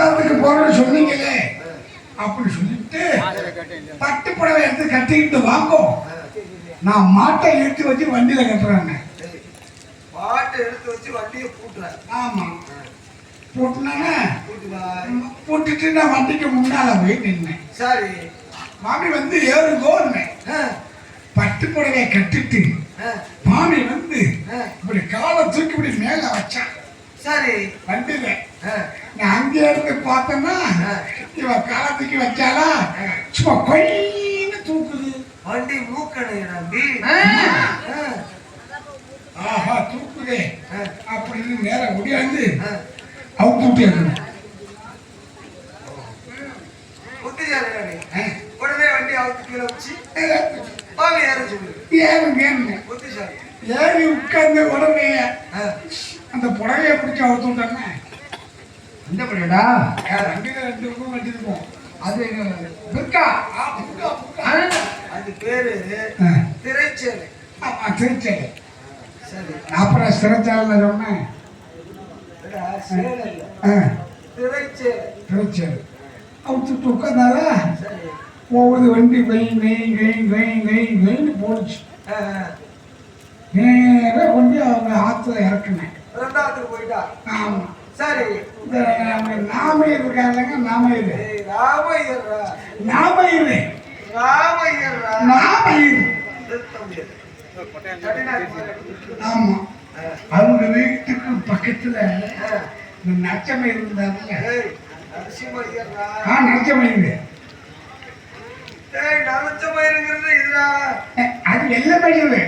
பட்டாளத்துக்கு போறேன்னு சொன்னீங்களே அப்படி சொல்லிட்டு பட்டு புடவை எடுத்து கட்டிக்கிட்டு வாங்கும். நான் மாட்டை எடுத்து வச்சு வண்டியில கட்டுறாங்க. மாட்டை எடுத்து வச்சு வண்டியை பூட்டுறேன். ஆமா, பூட்டினானே பூட்டிட்டு நான் வண்டிக்கு முன்னால போய் நின்னேன். சரி, மாமி வந்து ஏறுங்கோன்னு பட்டு புடவையை கட்டிட்டு மாமி வந்து இப்படி காலை தூக்கி இப்படி மேல வச்சான். சரி, வண்டியில நான் அங்கே இருந்து பார்த்தேன்னா இவ காலை தூக்கி வச்சாலா சும்மா கொயின்னு தூக்குது வண்டி. மூக்கணு நம்பி ஆஹா தூக்குதே அப்படின்னு நேரம் முடியாது அவுத்து விட்டு புத்திசாலி. உடனே வண்டி அவுத்து கீழே வச்சு வாங்க ஏற சொல்லு. ஏறுங்க புத்திசாலி. ஏறி உட்கார்ந்து உடனே அந்த புடவையை பிடிச்சி அவுத்து விட்டாங்க. இந்த புடவைடா வண்டியில 2 பக்கம் வண்டிருப்போம். அது புர்கா. அது பேரு திரைச்சேலை. ஆமா, திருச்சேலை. சரி, அப்புறம் சிறைச்சாலை சொன்னேன். சேலை இல்ல, திரைச்சேலை. திருச்சேலை அவுத்துட்டு உட்காந்தால சரி, போகுது வண்டி வெயின் வெயின் வெயின் வெயின் வெயின் வெயின் போடுச்சு. நேராக கொண்டு அவங்க ஆற்றுல இறக்குனேன். 2ஆவதுக்கு போயிட்டா. ஆமா, சரி, இந்த நாமயிர் இருக்காங்க. நாமயிர் ராமையர்ரா. நாமயிர் ராமையர்ரா. நாமயிர். ஆமா, அவங்க வீட்டுக்கு பக்கத்துல இந்த நச்சமயிர் இருந்தாங்க. நரசிம்மய்யர்ரா. நச்சமயிர் நரசிம்மய்யருங்கிறது இதுடா. அது வெள்ள மயிர்.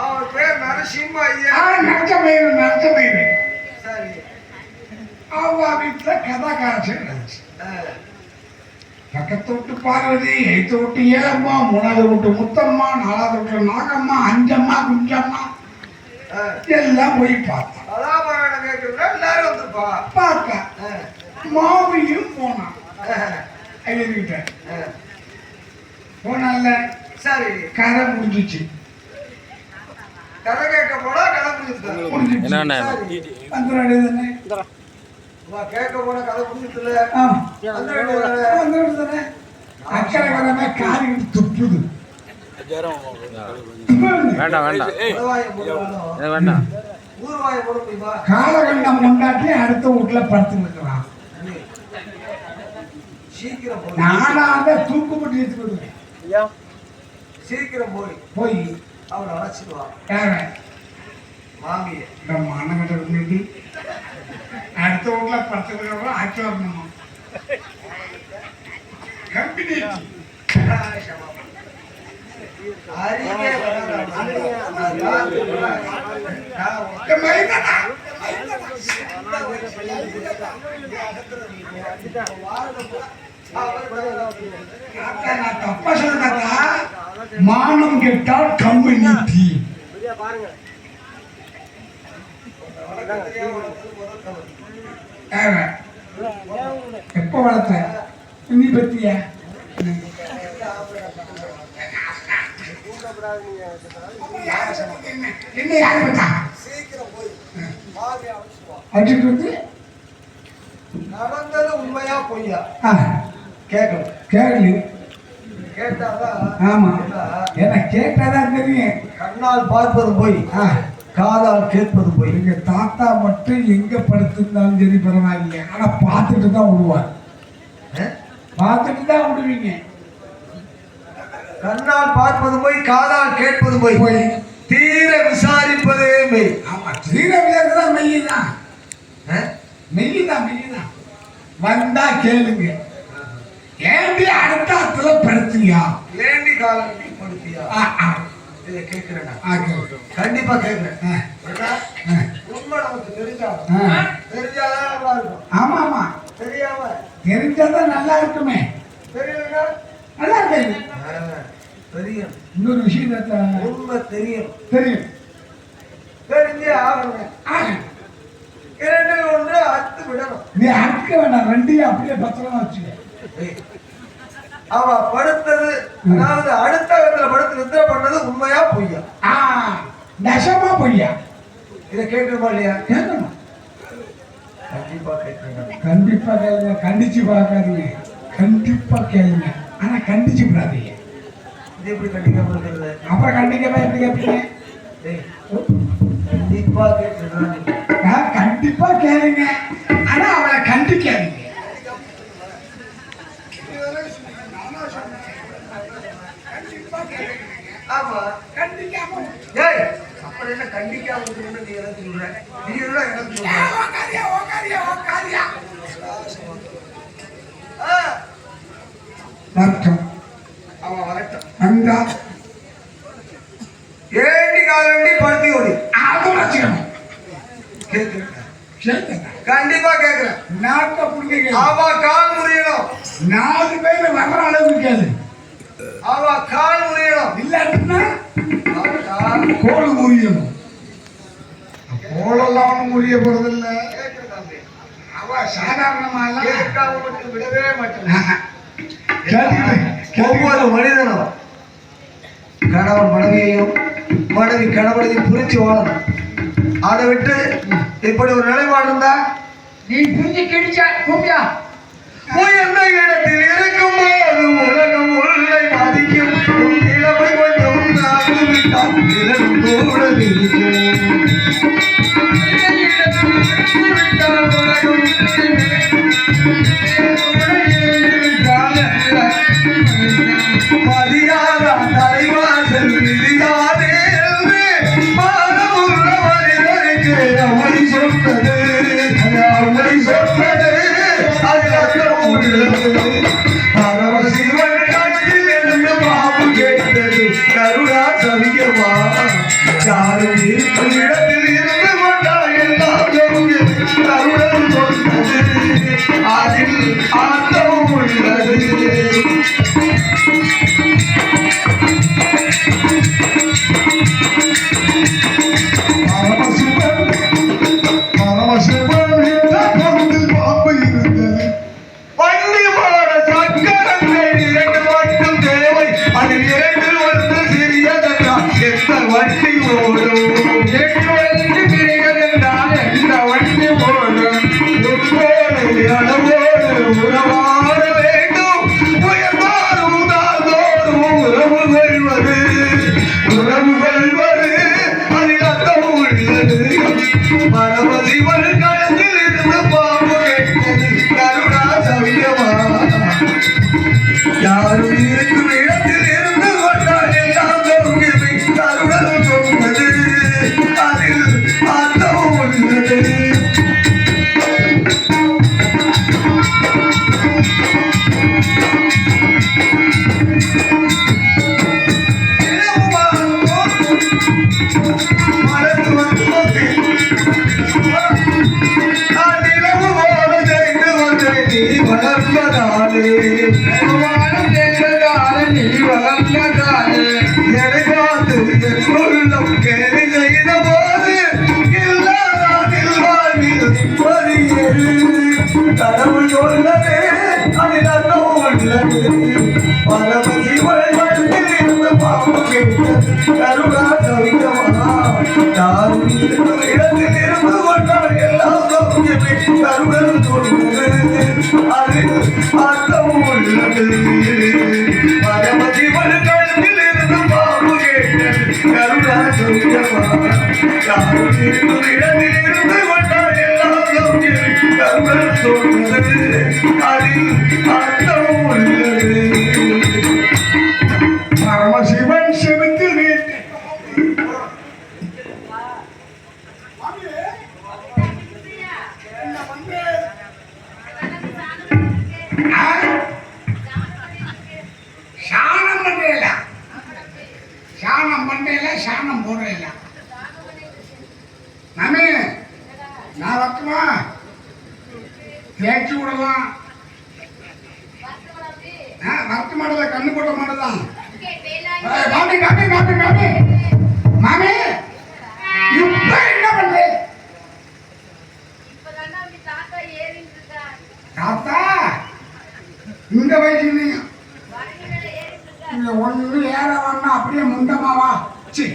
அவர் பேர் நரசிம்ம ஐயர். நச்சமயிர் நச்சமயிர். சரி, அவங்க வீட்டுல கதாகாரசம் இருந்துச்சு. பக்கத்து விட்டு பார்வதி, எய்த்து விட்டு ஏலம்மா, 3வது விட்டு முத்தம்மா, 4வது விட்டு நாகம்மா, 5அம்மா குஞ்சம்மா எல்லாம் போய் பார்த்தோம். கதாபாராயணம் கேட்கறதா எல்லாரும் வந்துருப்பா. பார்க்க மாமியும் போனான். ஐயர்கிட்ட போனால. சரி, கதை முடிஞ்சிச்சு. கதை கேட்க போனா கதை முடிஞ்சிட்டு வந்துடானே கேட்க போன கதை முடிஞ்சிட்டுல அக்கறை கதை காரி துப்புது. வேண்டாம் வேண்டாம் வேண்டாம். ஊர்வாய போட முடியுமா? காலகண்டம் கொண்டாட்டி அடுத்த வீட்டுல படுத்து இருக்கிறான். சீக்கிரம் போய் நானாக தூக்குப்பட்டு எடுத்து விடுவேன். சீக்கிரம் போய் அவனை அழைச்சிடுவான். யார மாமியை மானங்கிட்ட இருந்துட்டு அடுத்த வீட்டுல படுத்துக்கிறவங்க ஆக்கி வரணுமா? கம்பெனி தப்பா சொல்றாங்க. மானம் கெட்டால் கம்பெனி டீ. எப்ப வளர்த்த நீ பத்தியா? என்ன யாரு பத்தா? சீக்கிரம் போய் மாமியை அழைச்சிடுவான். அடிச்சுட்டு வந்து நடந்தது உண்மையா பொய்யா கேட்கணும். கேள்வி கேட்டாதான். ஆமா, ஏன்னா கேட்டாதான் தெரியும். கண்ணால் பார்ப்பது போய் காதால் கேட்பது போய். எங்க தாத்தா மட்டும் எங்க படுத்திருந்தாலும் சரி பரவாயில்லை, ஆனா பார்த்துட்டு தான் விடுவார். பார்த்துட்டு தான் விடுவீங்க. கண்ணால் பார்ப்பது போய் காதால் கேட்பது போய் போய் தீர விசாரிப்பதே மெய். ஆமா, தீர விசாரிதான் மெய்யுதான். மெய்யுதான் மெய்யுதான். வந்தா கேளுங்க. ஏண்டி அடுத்த அத்துல படுத்தியா? ஏண்டி காலம் படுத்தியா? இதை கேட்கிறேன். கண்டிப்பா கேட்கிறேன். உண்மை நமக்கு தெரிஞ்சாதான் நல்லா இருக்கும். ஆமா ஆமா, தெரியாம தெரிஞ்சாதான் நல்லா இருக்குமே. தெரியலன்னா நல்லா இருக்கு. தெரியும். இன்னொரு விஷயம் உண்மை தெரியும். தெரியும். தெரிஞ்சே ஆகணும். 2 ஒன்று அறுத்து விடணும். நீ அறுக்க வேண்டாம், 2ஐயும் அப்படியே பத்திரமா வச்சுக்க. அவ படுத்தது, அதாவது அடுத்த இடத்துல படுத்து நித்திர பண்ணது உண்மையா பொய்யா? நெசமா பொய்யா? இதை கேட்கணுமா இல்லையா? கேட்கணும். கண்டிப்பா கேட்கணும். கண்டிப்பா கேளுங்க, கண்டிச்சு பார்க்காதீங்க. கண்டிப்பா கேளுங்க, ஆனா கண்டிச்சு விடாதீங்க. இது எப்படி கண்டிக்காம இருக்கிறது? அப்புறம் கண்டிக்காம எப்படி கேட்பீங்க? டேய், கண்டிப்பா கேட்டுருக்கான் நீ. நான் கண்டிப்பா கேளுங்க, ஆனா அவளை கண்டிக்காதீங்க. ஆமா. கண்டிக்காம ஏய், அப்புறம் என்ன கண்டிக்காம இருக்கணும்னு நீ எனக்கு சொல்ற? நீ என்ன எனக்கு சொல்ற? உக்காரியா, உக்காரியா, உக்காரியா. ஆ, வரட்டும், அவன் வரட்டும். வந்தா ஏண்டி காலண்டி படுத்தி ஓடி அதுவும் வச்சுக்கணும். கேட்கிறேன். கேட்குங்க, கண்டிப்பா கேட்கிறேன். நாட்டை புள்ளிங்க அவ கால் முறியணும். 4 பேர் வர்ற அளவுக்கு கேளு. அவ கால் முறியணும். இல்லாட்டினா அவ கால் கோல் முறியணும். கோலெல்லாம் ஒன்றும் முறிய போறதில்ல. கேட்கிறேன். அவ சாதாரணமாலாம் கேட்காம மட்டும் விடவே மாட்டேன். கேட்டுக்கிட்டு ஒவ்வொரு மனிதனும் கணவன் மனைவியையும் மனைவி கணவனையும் புரிஞ்சு வாழணும். அதை விட்டு இப்படி ஒரு நிலைப்பாடு இருந்தா நீ புரிஞ்சு கிழிச்சா கூப்பியா உயர்ந்த இடத்தில் இருக்கும்போது உலகம் உள்ளே மதிக்கும். உன் நிலைமை கொஞ்சம் விட்டால் நிலம் கூட இருக்கும். மதியாத தலைவாசல் விதியாதே என்று மானமுள்ள மனிதனுக்கு அவளை சொன்னது. அவளை சொன்னது அதில் அர்த்தம் உள்ளது. பரமசிவன் கண்ணில் இருந்து பாம்பு கேட்டது கருணா சவியமா. யாரும் இருக்கும் இடத்தில் இருந்து கொண்டால் எல்லாம் கருணன் சொன்னது அதில் அர்த்தம் உள்ளது. வண்டி போட சக்கரங்கள் 2 மட்டும் தேவை. அதில் 2 ஒன்று சிறியதென்றால் எந்த வண்டி ஓடும்? 2 ஒன்று சிறியதென்றால் எந்த வண்டி ஓடும்? உன்னோடு அளவோடு உறவாட வேண்டும். உயர்ந்தாலும் தாழ்ந்தோறும் உறவு கொள்வது. உறவு கொள்வது அதில் அர்த்தம் உள்ளது. பரமசிவன் களத்தில் இருந்து பாம்பு கேட்டது கருணா சவியமா. யாரும் இருக்கும் இடத்தில் இருந்து கொண்டால் எல்லாம் கருணை கருணன் சொன்னது அதில் அர்த்தம் உள்ளது. மனது வந்து நிலவு போல செய்து வந்து நீ வளர்ந்ததாலே நீ வளர்ந்ததாலே எடை பார்த்து என் உள்ளம் கேலி செய்த போது இல்லாதானில் வாழ்வில் நிம்மதியேது. கடவுள் சொன்னதே அதில் அர்த்தம் உள்ளது. பரமசிவன் மனத்தில் இருந்து பாம்பு கேட்டது கருணா சவியமா. யாரும் இருக்கும் இடத்தில் இருந்து கொண்டால் எல்லாம் சௌக்கியமே கருணன் சொன்னது அதில் அர்த்தம் உள்ளது. பரமசிவன் கழுத்தில் இருந்து பாம்பு கேட்டது கருணா சௌக்கியமா. யாரும் இருக்கும் இடத்தில் இருந்து கொண்டால் எல்லாம் சௌக்கியமே கருணன் சொன்னது அதில் அர்த்தம் உள்ளது. பரமசிவன் செவித்து நீட்டு. சாணம் பண்றேல, சாணம் பண்றேல, சாணம் போடுறேல. நானே நான் வரட்டுமா? தேய்ச்சி விடலாம். வரட்டு மாடல, கண்ணு போட்ட மாடலாம். மாமி மாமி மாமி மாமி மாமி இப்ப என்ன பண்ற? தாத்தா இந்த வயசுல நீங்க ஒண்ணு ஏற வரனா அப்படியே முண்டமாவா? சி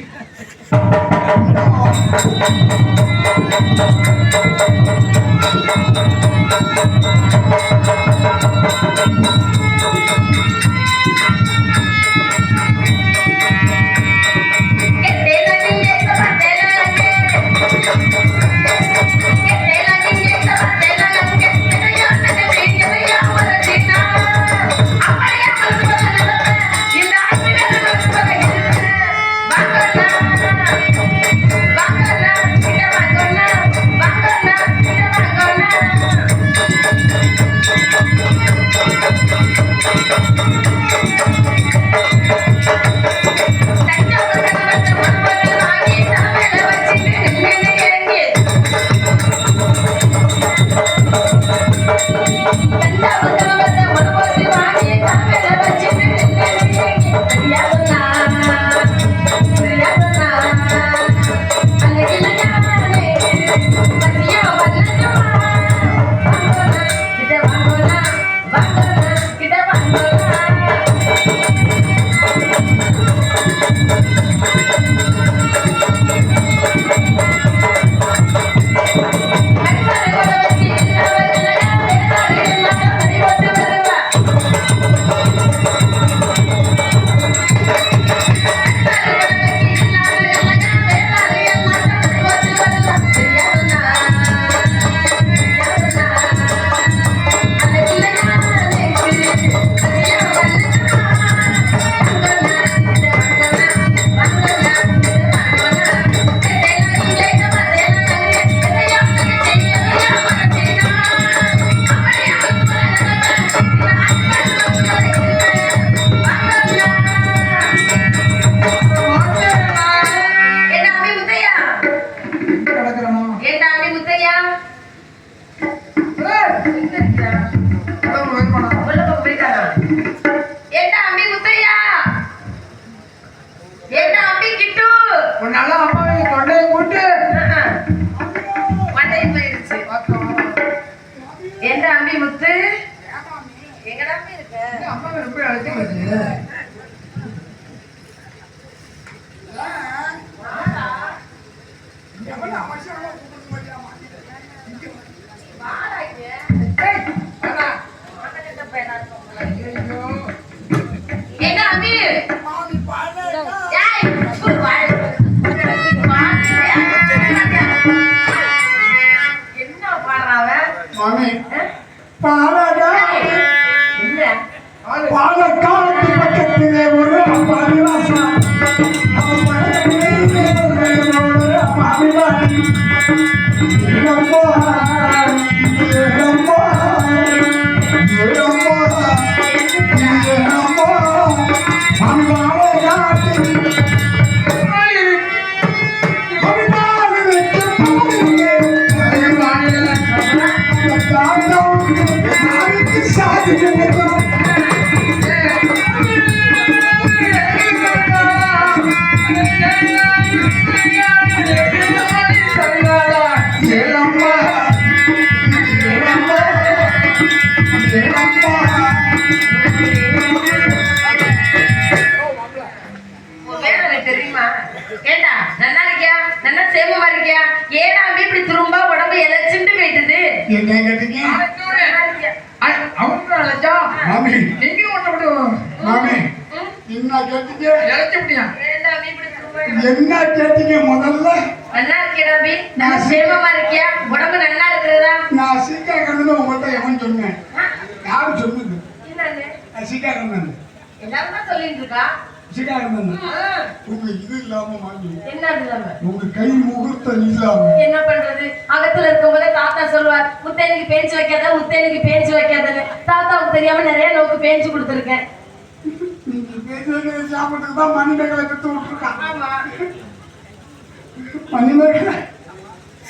பாலக்காட்டு பக்கத்திலே ஒரு அப்பாவிவாசம் என்ன கேட்டீங்க முதல்ல? நல்லா இருக்கேன். நான் சேமமா இருக்கியா? உடம்பு நல்லா இருக்கிறதா? நான் சீக்காக்கன்னு உங்கள்கிட்ட எவன் சொன்னேன்? யாரு சொன்னது? சீக்காக்கன்னு எல்லாரும் சொல்லிட்டு இருக்கா. சீக்காக்கன்னு உங்க இது இல்லாம வாங்கி என்ன இல்லாம உங்க கை முகூர்த்தம் இல்லாம என்ன பண்றது? அகத்துல இருக்கும்போதே தாத்தா சொல்லுவார், முத்தேனுக்கு பேச்சு வைக்காத, முத்தேனுக்கு பேச்சு வைக்காதன்னு. தாத்தாவுக்கு தெரியாம நிறைய நோக்கு பேச்சு கொடுத்துருக்கேன். சாப்பிட்டுக்கு தான் மணிமேகலை பெற்று விட்டுருக்கான். ஆமா, மணிமேகலை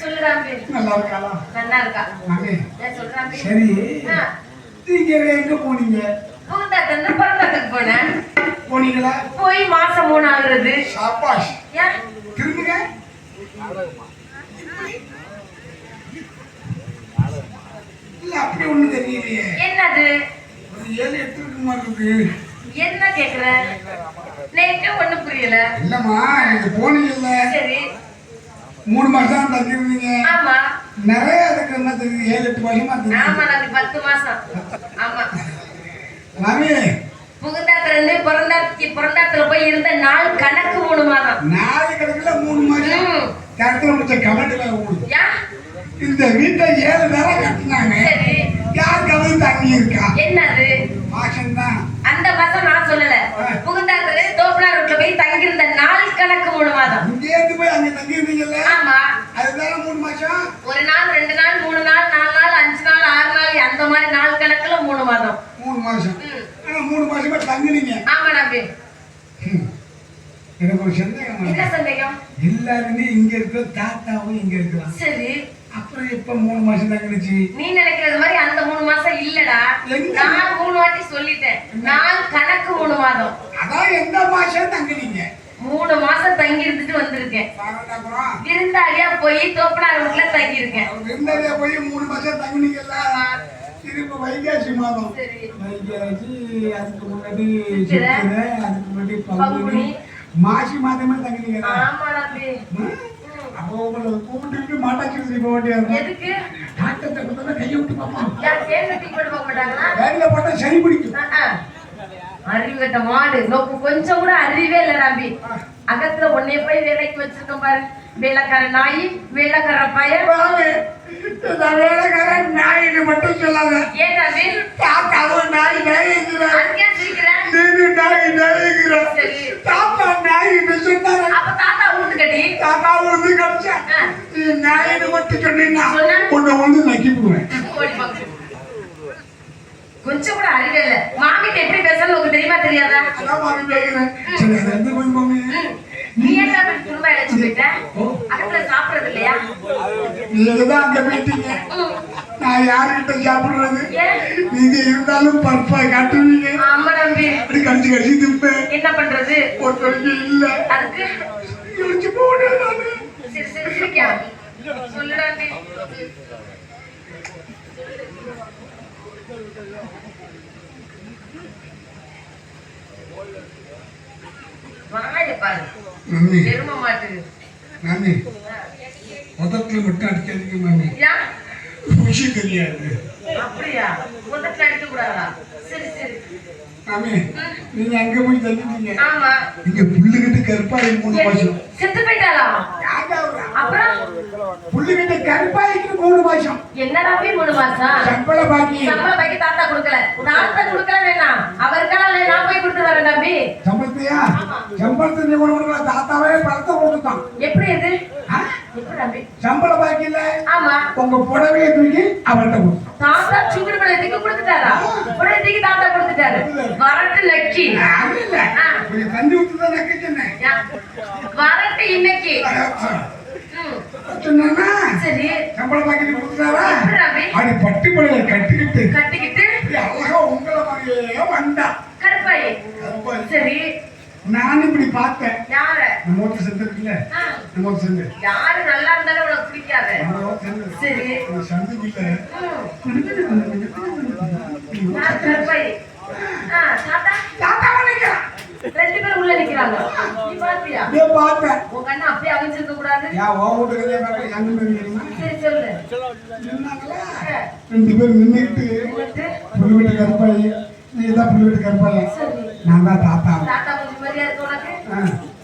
சொல்லுறாங்க. நல்லா இருக்காளா? நல்லா இருக்கா. சொல்றாங்க. சரி, நீங்க எங்க போனீங்க? பூந்தாத்தன்னு பிறந்தாத்துக்கு போனேன். போனீங்களா? போய் மாசம் 3 ஆகுறது. சாப்பாஷ். ஏன் திரும்புங்க. இல்ல அப்படி ஒண்ணு தெரியலையே. என்னது? ஒரு 7-8 இருக்குமா இருக்கு. என்ன கேக்குற? நேக்கு ஒண்ணு புரியல. இல்லம்மா, நீங்க போனீங்கல்ல. சரி, 3 மாசம் தங்கிருந்தீங்க. ஆமா. நிறைய அதுக்கு என்ன தெரியுது 7-8 வருஷமா ஆமா தெரியுது. நம்பி 10 மாசம். ஆமா. மாமி புகுந்தாத்துல இருந்து பிறந்தாத்துல போய் இருந்த நாள் கணக்கு 3 மாதம். 4 கணக்குல 3 மாசம் கருத்துல முடிச்ச கமெண்ட்ல ஓடுது. யா இந்த வீட்டை 7 தடவை கட்டினாங்க. சரி யார் கதவு தண்ணி இருக்கா? என்னது மாசம் தான். அந்த மாசம் நான் சொல்லல. புகுந்தாத்துல தோப்பனா ரோட்ல போய் தங்கி இருந்த நாள் கணக்கு 3 மாதம். இங்கே இருந்து போய் அங்க தங்கி இருந்தீங்கல்ல, ஆமா. அதுதானே 3 மாசம். 1 நாள் 2 நாள் 3 நாள் 4 நாள் 5 நாள் 6 நாள் அந்த மாதிரி நாள் கணக்குல 3 மாதம். 3 மாசம். ஆனா 3 மாசமா தங்குனீங்க. ஆமா நம்பி. எனக்கு ஒரு சந்தேகம். என்ன சந்தேகம்? எல்லாருமே இங்க இருக்கிற தாத்தாவும் இங்க இருக்கிறான். சரி அப்புறம் இப்ப 3 மாசம் தங்கிடுச்சு. நீ நினைக்கிறது மாதிரி அந்த 3 மாசம் இல்லடா. எங்க? நான் 3 வாட்டி சொல்லிட்டேன். நாள் கணக்கு 3 மாதம். அதான் எந்த மாசம் தங்குனீங்க? 3 மாசம் தங்கி இருந்துட்டு வந்திருக்கேன். அப்புறம் விருந்தாளியா போய் தோப்பனார் வீட்டுல தங்கி இருக்கேன். விருந்தாளியா போய் 3 மாசம் தங்குனீங்கல்ல, திரும்ப வைகாசி மாதம். சரி வைகாசி, அதுக்கு முன்னாடி சித்திரை, சித்திரை, அதுக்கு முன்னாடி பங்குனி, பங்குனி. மாசி மாதமே தங்குனீங்க. ஆமா நம்பி. அப்போ உங்களை கூப்பிட்டு மாட்டாச்சு போக வேண்டியது. எதுக்கு? டாக்டர்கிட்ட கொடுத்தா கையை விட்டு பார்ப்பான். யார் தேர்ந்து தீ போட்டு போக மாட்டாங்களா? வேலையில போட்டா சரி பிடிக்கும். அறிவு கட்ட மாடு நோக்கு கொஞ்சம் கூட அறிவே இல்லை நம்பி. அகத்துல உன்னைய போய் வேலைக்கு வச்சிருக்கேன் பாரு. வேலைக்கார நாய் வேலைக்கார பையன். வேலைக்காரன் நாயின்னு மட்டும் சொல்லாத. ஏன் நம்பி? தாத்தாவும் நாய் நாய்ங்கிறான். அங்கேயா சிரிக்கிறேன்? நீனு நாய் நாய்ங்கிறான். சரி தாத்தா நாயின்னு சொன்னாரு. அப்ப தாத்தா வீட்டு கட்டி தாத்தா வந்து கிடைச்சா நீ நாயின்னு மட்டும் சொன்னீங்கன்னா சொன்னா? உன்னை வந்து நக்கி போடுவேன். ஓடி பாக்கு. கொஞ்சம் கூட அறிவே இல்லை. மாமிட்ட எப்படி பேசணும் உங்களுக்கு தெரியுமா தெரியாதா? அதான் மாமி கேட்கிறேன். சரி, அது எந்த போய் மாமி? நீ என்ன திரும்ப அழைச்சு போயிட்ட? அகத்துல சாப்பிடுறது இல்லையா? நீங்கதான் அங்க போயிட்டீங்க. நான் யாருக்கிட்ட சாப்பிடுறது? ஏன்? நீங்க இருந்தாலும் பருப்பா காட்டுவீங்க. ஆமா நம்பி. அப்படி கடிச்சு கடிச்சு திப்பேன். என்ன பண்றது? ஒருத்தருக்கு இல்ல அதுக்கு யோசிச்சு போனேன் நானு. சரி சரி சிரிக்கா சொல்லுடா நம்பி. வாய பாரு மம்மி எரும மாட்டுது. மாமி முதத்துல மட்டும் அடிக்காதீங்க மாமி. ஏன்? ருசி தெரியாது. அப்படியா? முதல்ல அடிக்க கூடாதா? சரி சரி. மாமி நீங்க அங்க போய் தங்கிட்டீங்க. ஆமா. இங்க புல்லுகிட்டு கருப்பாய் 3 மாசம். செத்து போயிட்டாளா? அப்புறம் புல்லுகிட்ட கருப்பாய்க்கு 3 மாசம். என்னடா போய் 3 மாசம்? சம்பள பாக்கி. சம்பள பாக்கி தாத்தா கொடுக்கல. தாத்தா கொடுக்கல வேணாம். அவருக்கெல்லாம் நான் போய் கொடுத்து வரேன் தம்பி. சம்பளத்தையா? சம்பளத்தை நீ கொடுக்கல, தாத்தாவே பணத்தை கொடுத்தான். எப்படி இது? ஆ? எப்படி தம்பி? சம்பள பாக்கி இல்ல, ஆமா. உங்க புடவையை தூக்கி அவர்கிட்ட கொடுத்தான். தாத்தா சுகுடு பழத்துக்கு கொடுத்துட்டாரா? பழத்துக்கு தாத்தா கொடுத்துட்டாரு. வரட்டு லக்கி. அது இல்ல, கொஞ்சம் தண்ணி ஊத்து தான் நக்கிச்சேன். வரட்டு இன்னைக்கு. சொன்னா சரி சம்பள பாக்கி கொடுத்தாரா? எப்படி தம்பி? அப்படி பட்டு புடவை கட்டிக்கிட்டு கட்டிக்கிட்டு இப்படி அழகா உங்களை மாதிரியே வந்தா. கருப்பாயி. சரி நான் இப்படி பார்த்தேன். யார? நம்ம ஊட்டு சென்று இருக்குல்ல, நம்ம ஊட்டு சென்று யாரு நல்லா இருந்தாலும் உனக்கு பிடிக்காது. சரி சந்துக்குள்ள யார் கருப்பாயி? தாத்தா தாத்தாவை நிக்கிறான். 2 பேரும் உள்ள நிக்கிறாங்க. நீ பாத்தியா? அப்படியே பார்த்தேன். உன் கண்ணு அப்படியே அவிஞ்சிருக்க கூடாது. ஏன் உன் வீட்டு கதையை பார்க்க எங்க தெரியுமா? சரி சொல்லு. நின்னாங்களா? 2 பேர் நின்னுக்கிட்டு நின்னுட்டு, புல்லுவிட்டு கருப்பாயி, நீ தான் புல்லுவிட்டு கருப்பாயி, சரி நான் தான் தாத்தா. தாத்தா கொஞ்சம் மாதிரியா இருக்கு உனக்கு?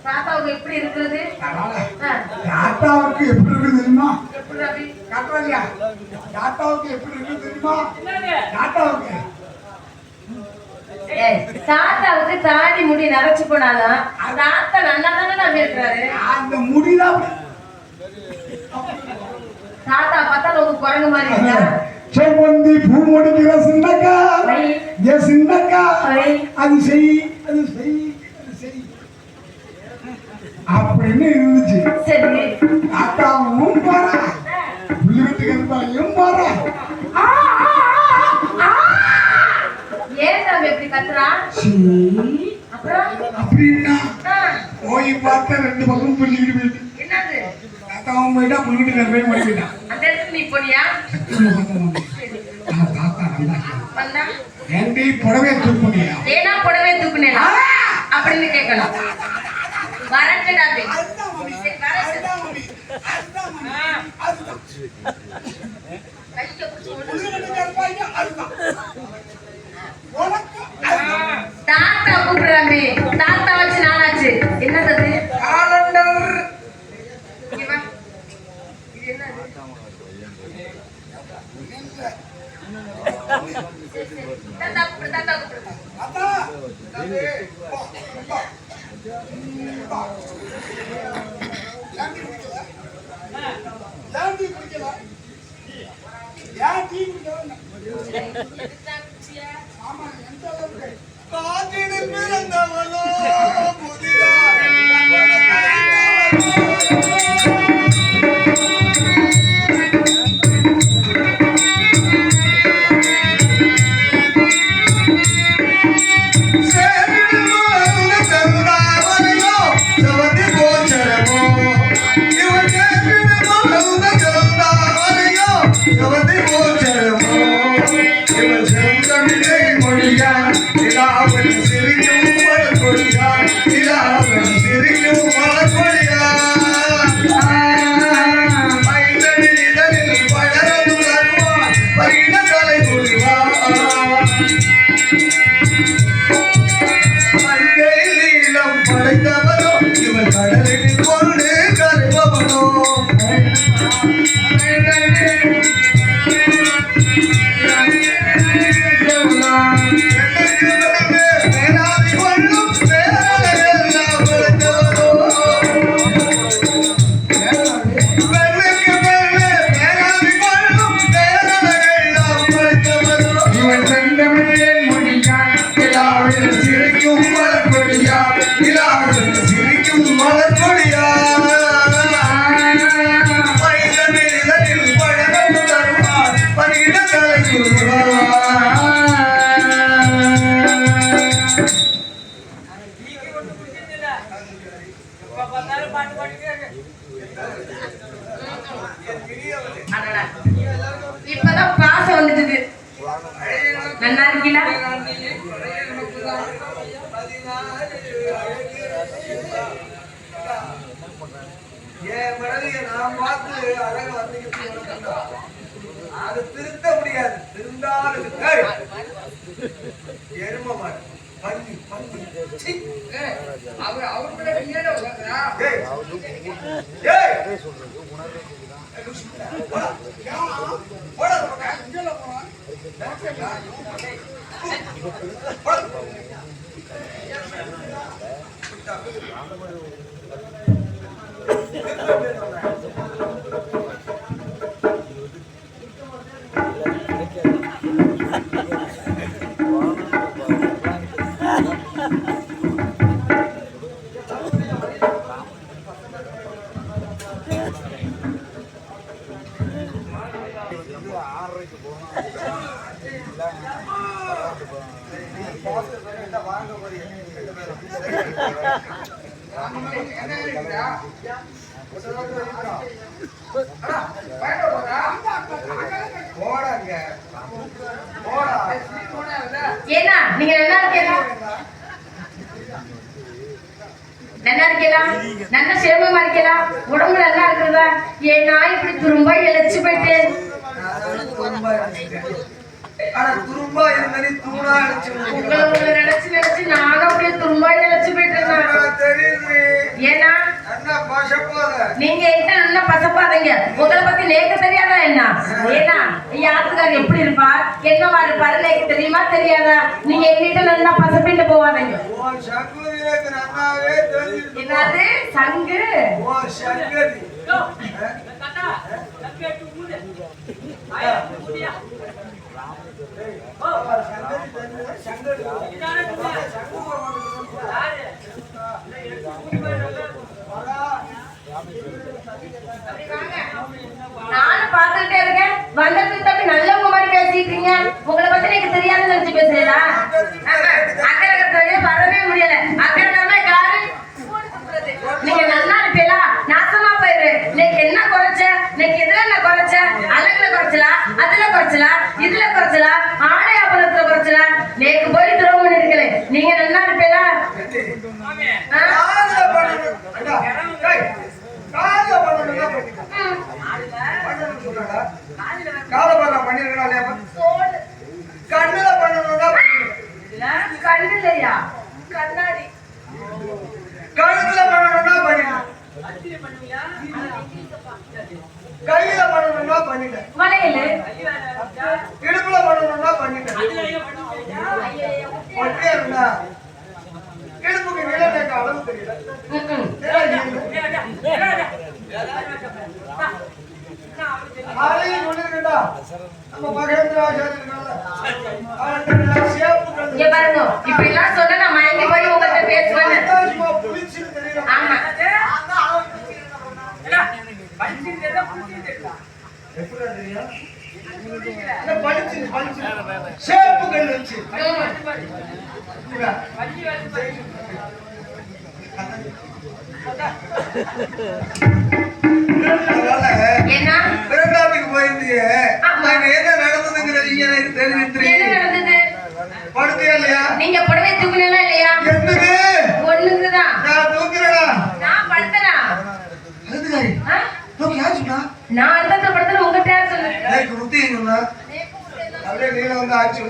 தாத்தாவுக்கு எப்படி இருக்குது? தாத்தாவுக்கு எப்படி இருக்கு தெரியுமா? எப்படி ரவி? காட்டுறாங்க. தாத்தாவுக்கு எப்படி இருக்கு தெரியுமா? தாத்தாவுக்கு ஏய், தாத்தாவுக்கு தாடி முடி நரைச்சு போனாலும் தாத்தா நல்லா தானே நம்ம இருக்கிறாரு. அந்த முடிதான் தாத்தா பார்த்தா உங்க குரங்கு மாதிரி இருக்கா? செவ்வந்தி பூ முடிக்கிற சின்னக்கா, வை. ஏ சின்னக்கா, வை. அது செய், அது செய், அது செய் அப்படின்னு இருந்துச்சு. சரி தாத்தாவும் பாரா, புள்ளிவிட்டு கருப்பாயும் பாரா. ஏன் தம்பி எப்படி கத்துறா? அப்புறம் அப்படின்னா ஆ, போய் பார்த்தா 2 பக்கம் புள்ளிக்கிட்டு போயிட்டு என்னது? தாத்தாவும் போயிட்டா புள்ளிவிட்டு கருப்பையும் முடிக்கிட்டான். அந்த இடத்துக்கு நீ போனியா? தாத்தா நல்லா வந்தா ஏண்டி புடவையை தூக்குனியா? ஏன்னா புடவை தூக்குனேனா அப்படின்னு கேட்கணும். வரட்டுடா தம்பி. அதுதான் மம்மி, சரி, வரட்டு. அதுதான் மம்மி. அதுதான் மணி. அதுதான். கையை பிடிச்சு விடு. உள்ள ரெண்டு பேர் இருப்பாங்க, அதுதான். உனக்கு அதுதான். தாத்தா கூப்பிடுறாங்க. தாத்தா வச்சு நானாச்சு. என்னது அது? காலண்டர். இங்க வா. இது என்னது? தாத்தா கூப்பிடு, தாத்தா கூப்பிடு. அதான். போ, போ. போ. ஏன் டீ குடிக்கல? ஏன் டீ குடிக்கல? ஏன் டீ குடிக்கல? ஆமா, எந்த அளவுக்கு? காற்றில் பிறந்தவளோ புதிதாய் இப்பதான் பாசம் வந்துட்டு. நல்லா இருக்கீங்களா? என் மனைவியை நான் பார்த்து அழகா வந்து அது திருத்த முடியாது. திருந்தாலும் எரும மாடு பன்னி பன்னி அவருக்குள்ள நீங்க ஏன்னா நீங்க நல்லா இருக்கீங்களா? நல்லா இருக்கீங்களா? நல்ல சேமமா இருக்கீங்களா? உடம்பு நல்லா இருக்குதா? ஏன்னா இப்படி துரும்பா இழைச்சு போயிட்டேன். துரும்பா இருந்தனி தூணா உங்களை நினைச்சு நினைச்சு நானும் அப்படியே துரும்பா இழைச்சு போயிட்டேன். தெரியுது. ஏன்னா என்ன பசப்பாத நீங்க என்கிட்ட நல்லா பசப்பாதீங்க. உங்களை பத்தி நேக்க தெரியாதா என்ன? ஏன்னா யாத்துக்காரர் எப்படி இருப்பா, என்னவா இருப்பாரு நேக்க தெரியுமா தெரியாதா? நீங்க என்கிட்ட நல்லா பசப்பிட்டு போவாதீங்க. என்னது சங்கு? நானும் பாத்துக்கிட்டே இருக்கேன். வந்தது தப்பி நல்லவங்க மாதிரி பேசிட்டீங்க. உங்களை பத்தி எனக்கு தெரியாதுன்னு நினைச்சு பேசுறீங்களா? அக்கறை கட்டுறதே வரவே முடியல. அக்கறை காரு நீங்க நல்லா இருப்பீங்களா? நாசமா போயிரு. இன்னைக்கு என்ன குறைச்ச? இன்னைக்கு எதுல என்ன குறைச்ச? அழகுல குறைச்சலா? அதுல குறைச்சலா? இதுல குறைச்சலா? ஆடை ஆபரணத்துல குறைச்சலா? நேக்கு போய் துரோகம் பண்ணிருக்கல. நீங்க நல்லா இருப்பீங்களா? பண்ணிட்டேன். பண்ணணும்னு சொன்னாடா. காலபாரா பண்ணிருக்கா இல்லையா? கண்ணுல பண்ணணும்னா கண்ணுலையா? கண்ணாடி. கழுத்துல பண்ணணும்னா பண்ணிட்டேன். கையில பண்ணணும்னா பண்ணிட்டேன். மலையில இடுப்புல பண்ணணும்னா பண்ணிட்டேன். ஒட்டியா இருந்தா இடுப்புக்கு நிலநேக்க அளவு தெரியல. அதையும் சொல்லிருக்கா நம்ம மகேந்திரா இங்க பாருங்க, இப்ப எல்லாம் சொன்னா நான் மயங்கி போய் உங்கள்கிட்ட பேசுவேன். ஆமா, என்ன பிறந்தாட்டுக்கு போயிருந்தீங்க. என்ன நடந்ததுங்கிறது எனக்கு என்ன தெரிவித்து நடந்தது? படுத்தியா இல்லையா? நீங்க புடவை தூக்குனீங்களா இல்லையா? என்னது ஒண்ணுக்குதான் நான் தூக்குறேனா? நான் படுத்தனா? அதுக்காரி தூக்கி ஆச்சுடா. நான் அந்த படுத்தன உங்ககிட்ட யார் சொன்னது? எனக்கு ருத்தி சொன்னா அப்படியே நீல வந்து ஆச்சு.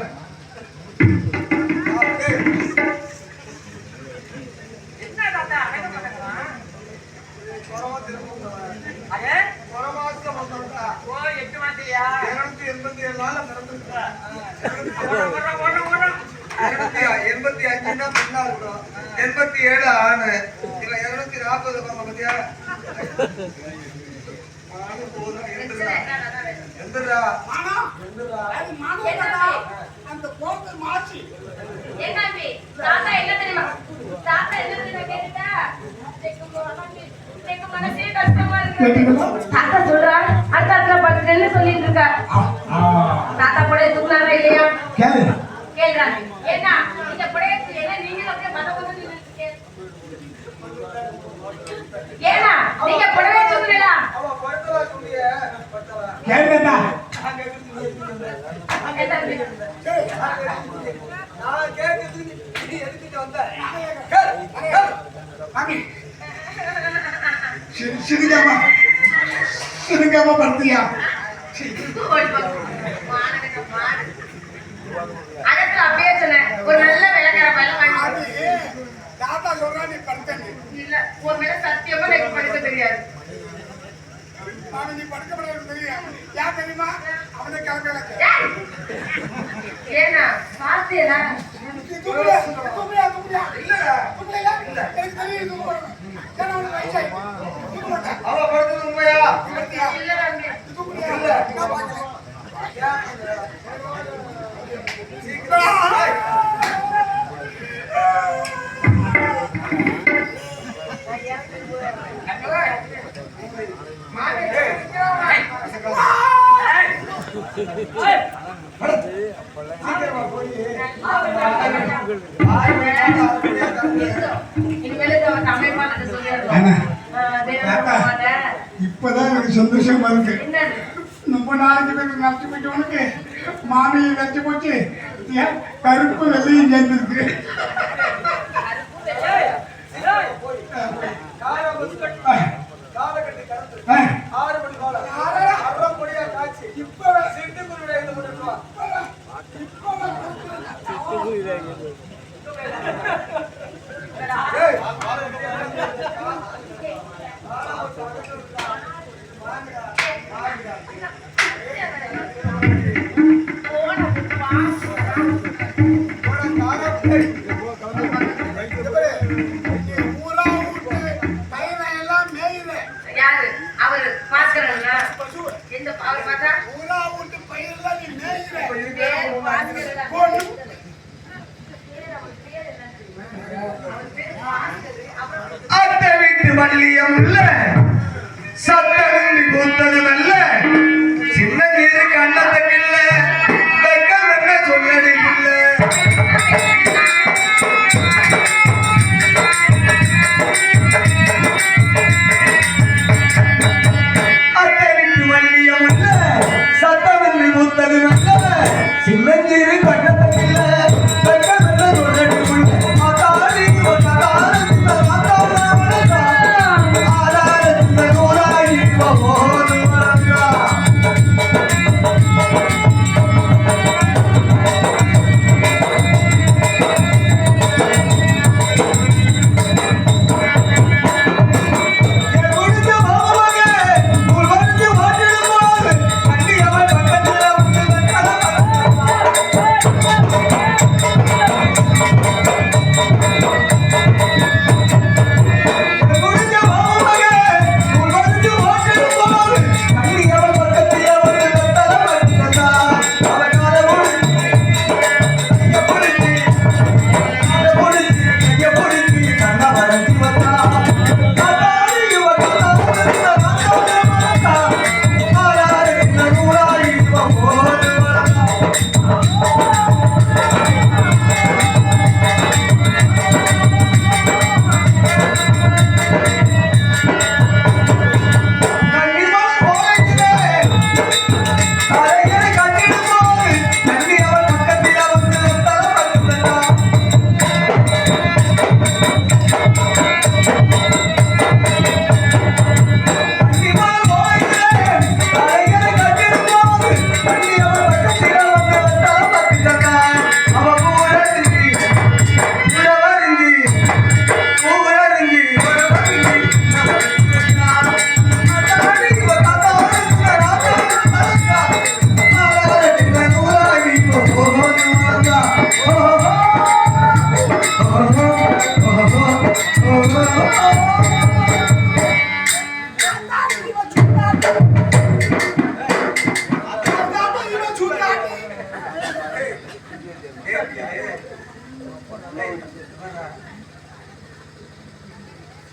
ஆணு இல்ல 240 பத்தியா? அந்த போக்கு மாற்றி என்ன தம்பி? தாத்தா என்ன தெரியுமா? தாத்தா என்ன தெரியுமா கேட்டா? எனக்கு மனசே கஷ்டமா இருக்கு. தாத்தா சொல்றா, அந்த அக்கா பக்கத்துல சொல்லிட்டு இருக்கா. தாத்தா புடவை தூக்குனாரா இல்லையா? கேளுறாங்க. என்ன இந்த புடவை என்ன நீங்க அப்படியே மதமதன்னு நின்னுட்டீங்க? ஏனா நீங்க புடவை தூக்குறீங்களா? அவ படுத்தலா சொல்லியே படுத்தலா. கேளுடா. அங்க தம்பி. நான் கேக்குது நீ எதுக்கு வந்த? சிரிக்காம படுத்தியா? அதற்கு அப்படியே சொன்னேன், ஒரு நல்ல விளக்கற பையன் வாங்கி. தாத்தா சொல்றா நீ படுத்தனே. இல்ல, உன் மேல சத்தியமா எனக்கு படிக்க தெரியாது. அவன் நீ படுக்க முடியாது தெரியும். யார் தெரியுமா? அவனை கிளம்பல. ஏனா பாத்தியடா? தூக்குறியா? இல்ல. தூக்குறியா? இல்ல. எனக்கு தெரியும் தூக்குற. ஏன்னா உனக்கு வயசாயி. தூக்க மாட்டேன். அவ படுத்தது உண்மையா? இல்ல தம்பி. தூக்குறியா? இல்ல. நான் பார்க்கல. இப்பதான் எனக்கு சந்தோஷமா இருக்கு. ரொம்ப நாளைக்கு நச்சு போயிட்டு உனக்கு மாமி நச்சு போச்சு. கருப்பு வெள்ளையும் சேர்ந்துருக்கு.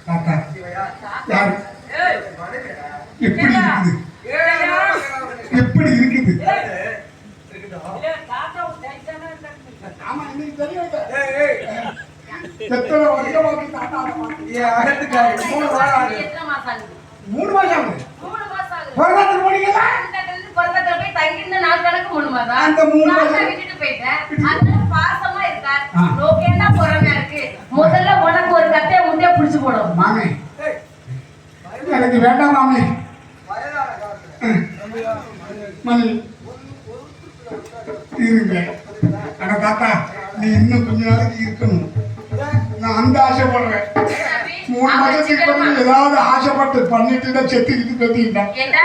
தாத்தா யாரு எப்படி இருக்குது எப்படி இருக்குது ஆமா இன்னைக்கு தெரியும் எத்தனை வருஷமாக்கி தாத்தா அகத்துக்காரி 3 வாரம் ஆகுது. எத்தனை மாசம் ஆகுது? 3 மாசம் ஆகுது 3 மாசம் ஆகுது. பிறந்ததுக்கு போனீங்களா பிறந்ததுல போய் தங்கியிருந்த நாள் கணக்கு 3 மாசம். அந்த 3 மாசம் நான் விட்டுட்டு போயிட்டேன். அதனால பாசமா இருக்கார். ஆ. லோகேண்டா பொறாமையா இருக்கு. முதல்ல உனக்கு ஒரு கட்டைய முட்டைய புடிச்சு போடும். மாமே எனக்கு வேண்டாம் மாமே வயதான காலத்துல மணி இருங்க ஆனா தாத்தா நீ இன்னும் கொஞ்ச நாளைக்கு இருக்கணும் நான் அந்த ஆசைப்படுறேன் 3 மாசத்துக்கு பிறகு ஏதாவது ஆசைப்பட்டு பண்ணிட்டு செத்துக்கிட்டு பெத்திக்கிட்டேன் ஏண்டா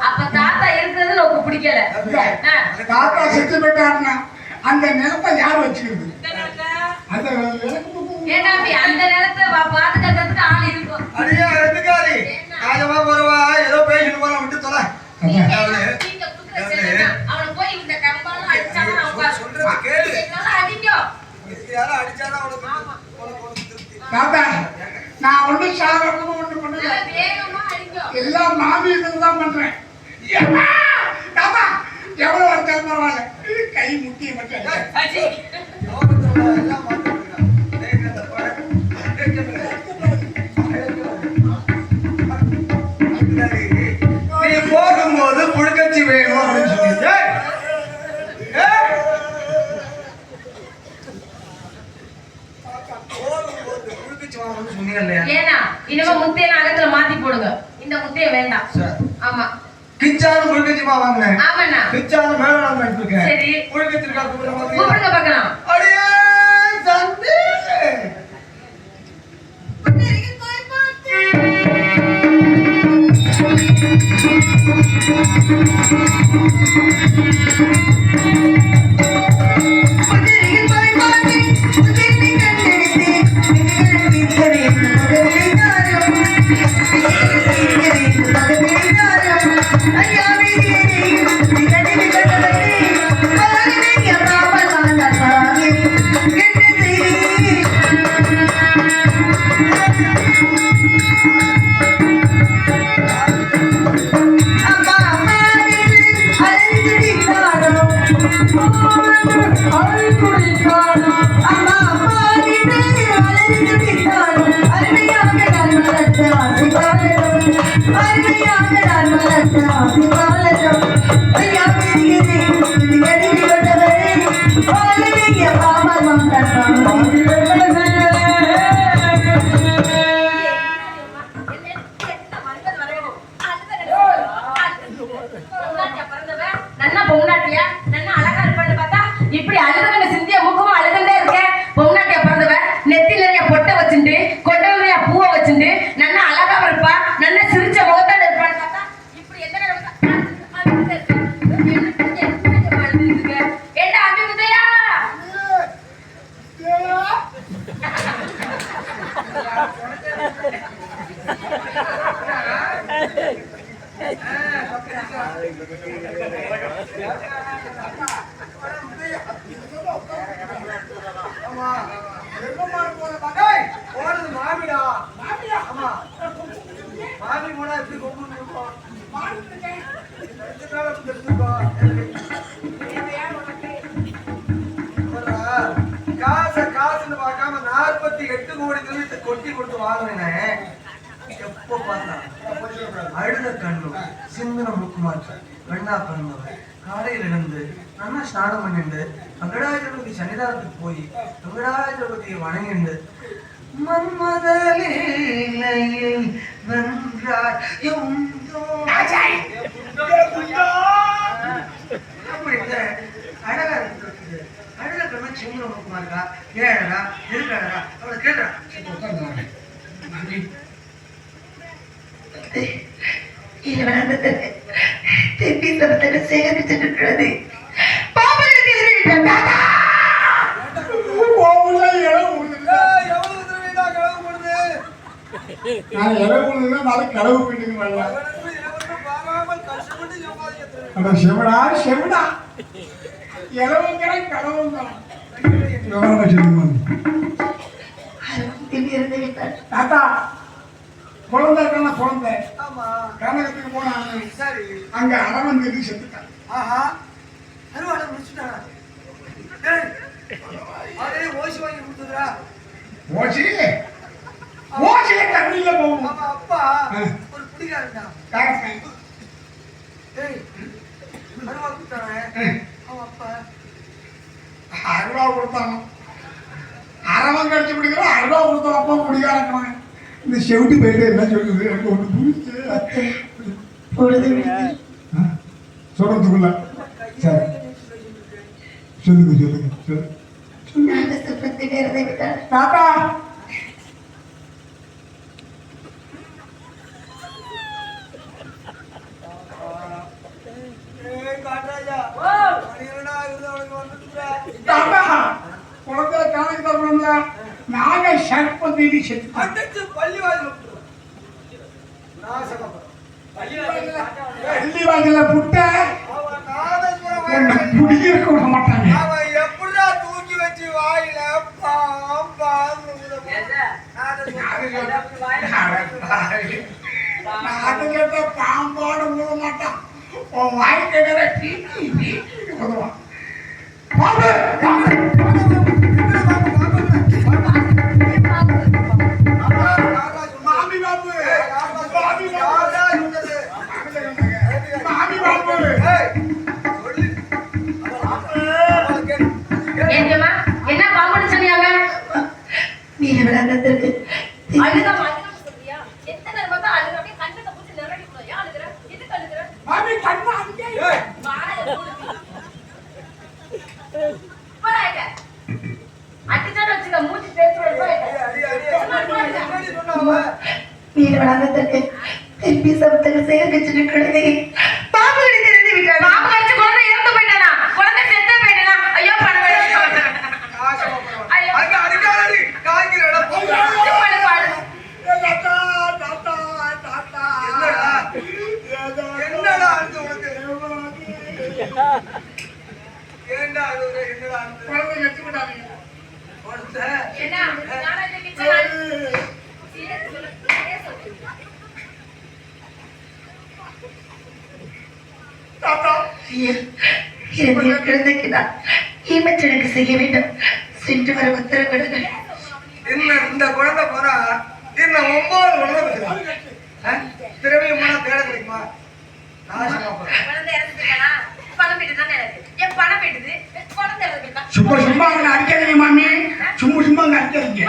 அப்ப தாத்தா இருக்கிறது உனக்கு பிடிக்கல. ஆ. தாத்தா செத்து போயிட்டாருன்னா அந்த நிலத்தை யார் வச்சுக்கிறது அந்த ஏண்டா அப்படி அந்த நேரத்தை பாதுகாக்கிறதுக்கு ஆள் இருக்கும். அடியா அகத்துக்காரி ராஜமா போறவா ஏதோ பேசிட்டு போற விட்டு தொலை. நீங்க குடுக்குற செல்லுங்க. அவனை போய் இந்த கம்பாலாம் அடிச்சாலும் நான் உட்காரு. சொல்றது கேளு. என்னால அடிக்கும். யாரும் அடிச்சாதான் உனக்கு திருப்தி. தாத்தா நான் ஒன்றும் சாதாரணமா ஒண்ணு பண்ணல நல்லா வேகமா அடிக்கும். எல்லாம் மாமி இதுதான் பண்றேன் ஏம்மா! தாத்தா எவ்வளவு வருஷம் பரவாயில்ல கை முட்டிய மட்டும் அடி. எல்லாம் மாத்திட்டு நீ போகும்போது புழுக்கச்சி வேணும் அப்படின்னு சொன்னீங்க. போகும்போது புழுக்கச்சி வாங்கணும்னு சொன்னீங்க இல்லையா? ஏன்னா இனிமே முத்தைய அகத்துல மாத்தி போடுங்க. இந்த முத்தைய வேண்டாம். சரி. ஆமா கிச்சாரு புழுக்கச்சிமா வாங்கினேன். ஆமாண்ணா. கிச்சாரு மேல நான் எடுத்துருக்கேன். சரி. புழுக்கச்சிருக்கா கூப்பிட மாதிரி கூப்பிடுங்க பார்க்கலாம். அடியே தம்பி நன்னா பொம்னாட்டியா நன்னா அழகா இருப்பான்னு பார்த்தா இப்படி அழுதுகிற சிந்திய முகமும் அழுதுண்டே இருக்கேன். பொம்னாட்டியா பிறந்தவ நெத்தில நிறைய பொட்டை வச்சுண்டு கொட்டை நிறைய பூவை வச்சுண்டு நன்னா அழகா இருப்பா நன்னா சிரிச்ச முகத்தோட இருப்பான்னு பார்த்தா இப்படி எத்தனை ஏண்டா அம்பி முத்தையா மாமிடா ஆமா மாமி போனா எப்படி கொண்டு இருக்கும் காசுன்னு பார்க்காம 48 கோடி திரும்பி கொட்டி கொடுத்து வாங்கினேன். எப்போ பார்த்தா அழுத கண்ணும் சிந்தன முக்குமாற்ற வெண்ணா பிறந்தவன் காலையில இருந்து நல்லா ஸ்நானம் பண்ணிட்டு வெங்கடாஜபதி சன்னிதானத்துக்கு போய் வெங்கடாஜபதியை வணங்கிண்டு மன்மதலீலையில் வென்றார் அப்படின்னு அழகா இருக்குது. அழகா கண்ணா சின்ன முக்குமா இருக்கா ஏழரா இருக்காடா அவளை கேட்டா சேகரிச்சிருக்கிறது நான் இறவுனா நாளைக்கு களவு போயிட்டு வரல. செவடா செவடா இளவுங்கிறேன் கடவுங்கிறேன். விவரமா சொல்லுங்க. அரவத்தில் இருந்து விட்டார். தாத்தா குழந்தை இருக்கான குழந்தை ஆமா கனகத்துக்கு போனாங்க. சரி அங்க அரவன் தெரிஞ்சு செத்துட்டாங்க. ஆஹா அருவாளை முடிச்சுட்டானா அதே ஓசி வாங்கி கொடுத்துதுரா ஓசி ஓசியில தண்ணியில போகும். அவன் அப்பா ஒரு குடிகாரன்டா ஏய் அருவா கொடுத்தானே அவன் அப்பா அருவா கொடுத்தாங்க. அரவன் கடிச்சு பிடிக்கிற அருவா கொடுத்த அப்பா குடிக்காரங்க. இந்த செவிட்டு போயிட்டு என்ன சொல்லுது எனக்கு ஒன்று புரிச்சு பொழுது விடுது. சொல்றதுக்குள்ள சரி சொல்லுங்க சொல்லுங்க சொல்லு. அந்த சுற்றத்தில் இருந்து விட்டார். தாத்தா காட்டராஜா மணியனா இது அவனுக்கு வந்துட்டுடா தாத்தா குழந்தை கணக்கு தரணும்ல. நாங்க சர்ப்பதேவி செத்து அடிச்சு பள்ளி வாயில நான் சொல்றேன் பள்ளி வாசல புட்ட அவன் நாதஸ்வரம் உன்னை குடியிருக்க விட மாட்டாங்க. அவன் எப்படிடா தூக்கி வச்சு வாயில பாம்பான்னு அது கேட்ட பாம்போட விட மாட்டான். உன் வாய் கேட்கிற டீ உதவான். பாம்பு மாமி பாம்பு மாமி மாமி பாம்பு ஏங்கம்மா, என்ன பாம்புன்னு சொன்னியாங்க? நீங்க விளங்கத்திற்கு அழுகாம சொல்றியா? எத்தனை நேரம் பார்த்தா அழுகுற? அப்படியே கண்ணத்தை பூச்சி நிரடி போடுற. ஏன் அழுகுற? எதுக்கு அழுகுற? மாமி கண்ணா அங்கே வாயை மூடு. போறாங்க. அடிச்சாட வச்சுக்க மூச்சு தேய்ச்சு வீடு வளர்ந்ததற்கு திருப்பி சமத்துக்கு சேர்த்து குழந்தை பாம்பு கடிச்சு இருந்து விட்டான். பாம்பு கடிச்சு குழந்தை இறந்து போயிட்டானா? குழந்தை செத்து போயிட்டானா? ஐயோ பணம் ஐயோ பாடு பாடு. தாத்தா தாத்தா தாத்தா என்னடா அழுது உனக்கு ஏண்டா அழுகுற என்னடா அழுது குழந்தை எடுத்து விடாதீங்க. ஒருத்தன் என்ன நானா இந்த கிச்சன் தாத்தா குழந்தைக்கு நான் ஈமச்சடங்கு செய்ய வேண்டும். சென்று வர உத்தரவிடுங்கள். இன்னும் இந்த குழந்தை போனா இன்னும் 9 குழந்தை பெற்றுக்கலாம். திரவியம் போனா தேட கிடைக்குமா? நாசமா போறேன். குழந்தை இறந்து போயிட்டானா? பணம் போயிட்டு தானே இருக்கு. என் பணம் போயிடுது. குழந்தை இறந்து போயிட்டா. சும்மா சும்மா அங்கே அடிக்காதீங்க மாமி. சும்மா அங்கே அடிக்காதீங்க.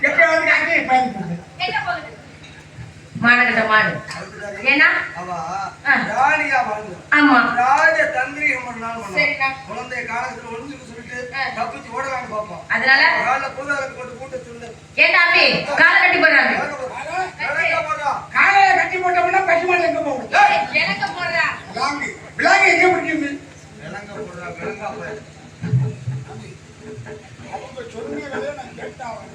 எப்பயாவது அங்கே பயந்து என்ன போகுது? மானகிட்ட மாடு. ஏன்னா அவ ராணியா வாழ்ந்து ஆமா ராஜ தந்திரிகம் பண்ணாலும் பண்ணலாம். சரிண்ணா. குழந்தைய காலத்துல ஒளிஞ்சுக்க சொல்லிட்டு தப்பிச்சு ஓடலான்னு பார்ப்போம். அதனால காலைல பூதாரத்துக்கு போட்டு கூட்ட சொல்லு. ஏன்டா அப்படி காலை கட்டி போடுறாங்க? நடக்க போறா. காலையில கட்டி போட்டோம்னா பசுமாடு எங்க போகும்? எனக்கு போடுறா. விலாங்கு விலாங்கு எங்க பிடிக்குது? விளங்க போடுறா விளங்கா போய். அவங்க சொன்னீங்களே நான் கேட்டாவேன்.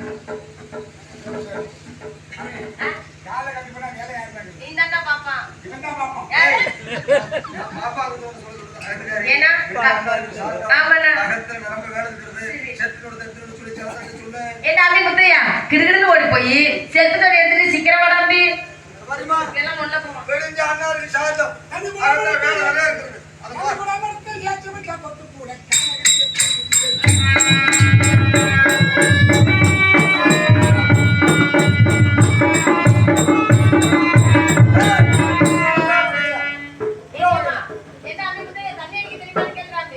காலை கட்டி போனா வேலை யாரு பாக்குறது? நீ தான்டா பாப்பா. இவன் தான் பார்ப்பான். பாப்பாவுக்கு தோணு சொல்லுறது. ஏன்னா ஆமாண்ணா. அகத்துல நிரம்ப வேலை இருக்கிறது. செத்து எடுத்து சொல்லி சொல்லு. ஏன்டா அப்படி முத்தையா கிடுகிடுன்னு ஓடி போய் செத்து தண்ணி எடுத்துட்டு சீக்கிரம் வராம்பி வருமா? எல்லாம் ஒண்ணா போவோம். வெடிஞ்ச அண்ணாருக்கு சாதம். அது அகத்துல வேலை நிறைய இருக்குது. அது அது பாரு. கூட மரத்தை ஏற்றி விட்டா கொத்து கூட. ஏன்டா அப்படி முத்தையா தண்ணி அடிக்க தெரியுமான்னு கேட்கறாங்க.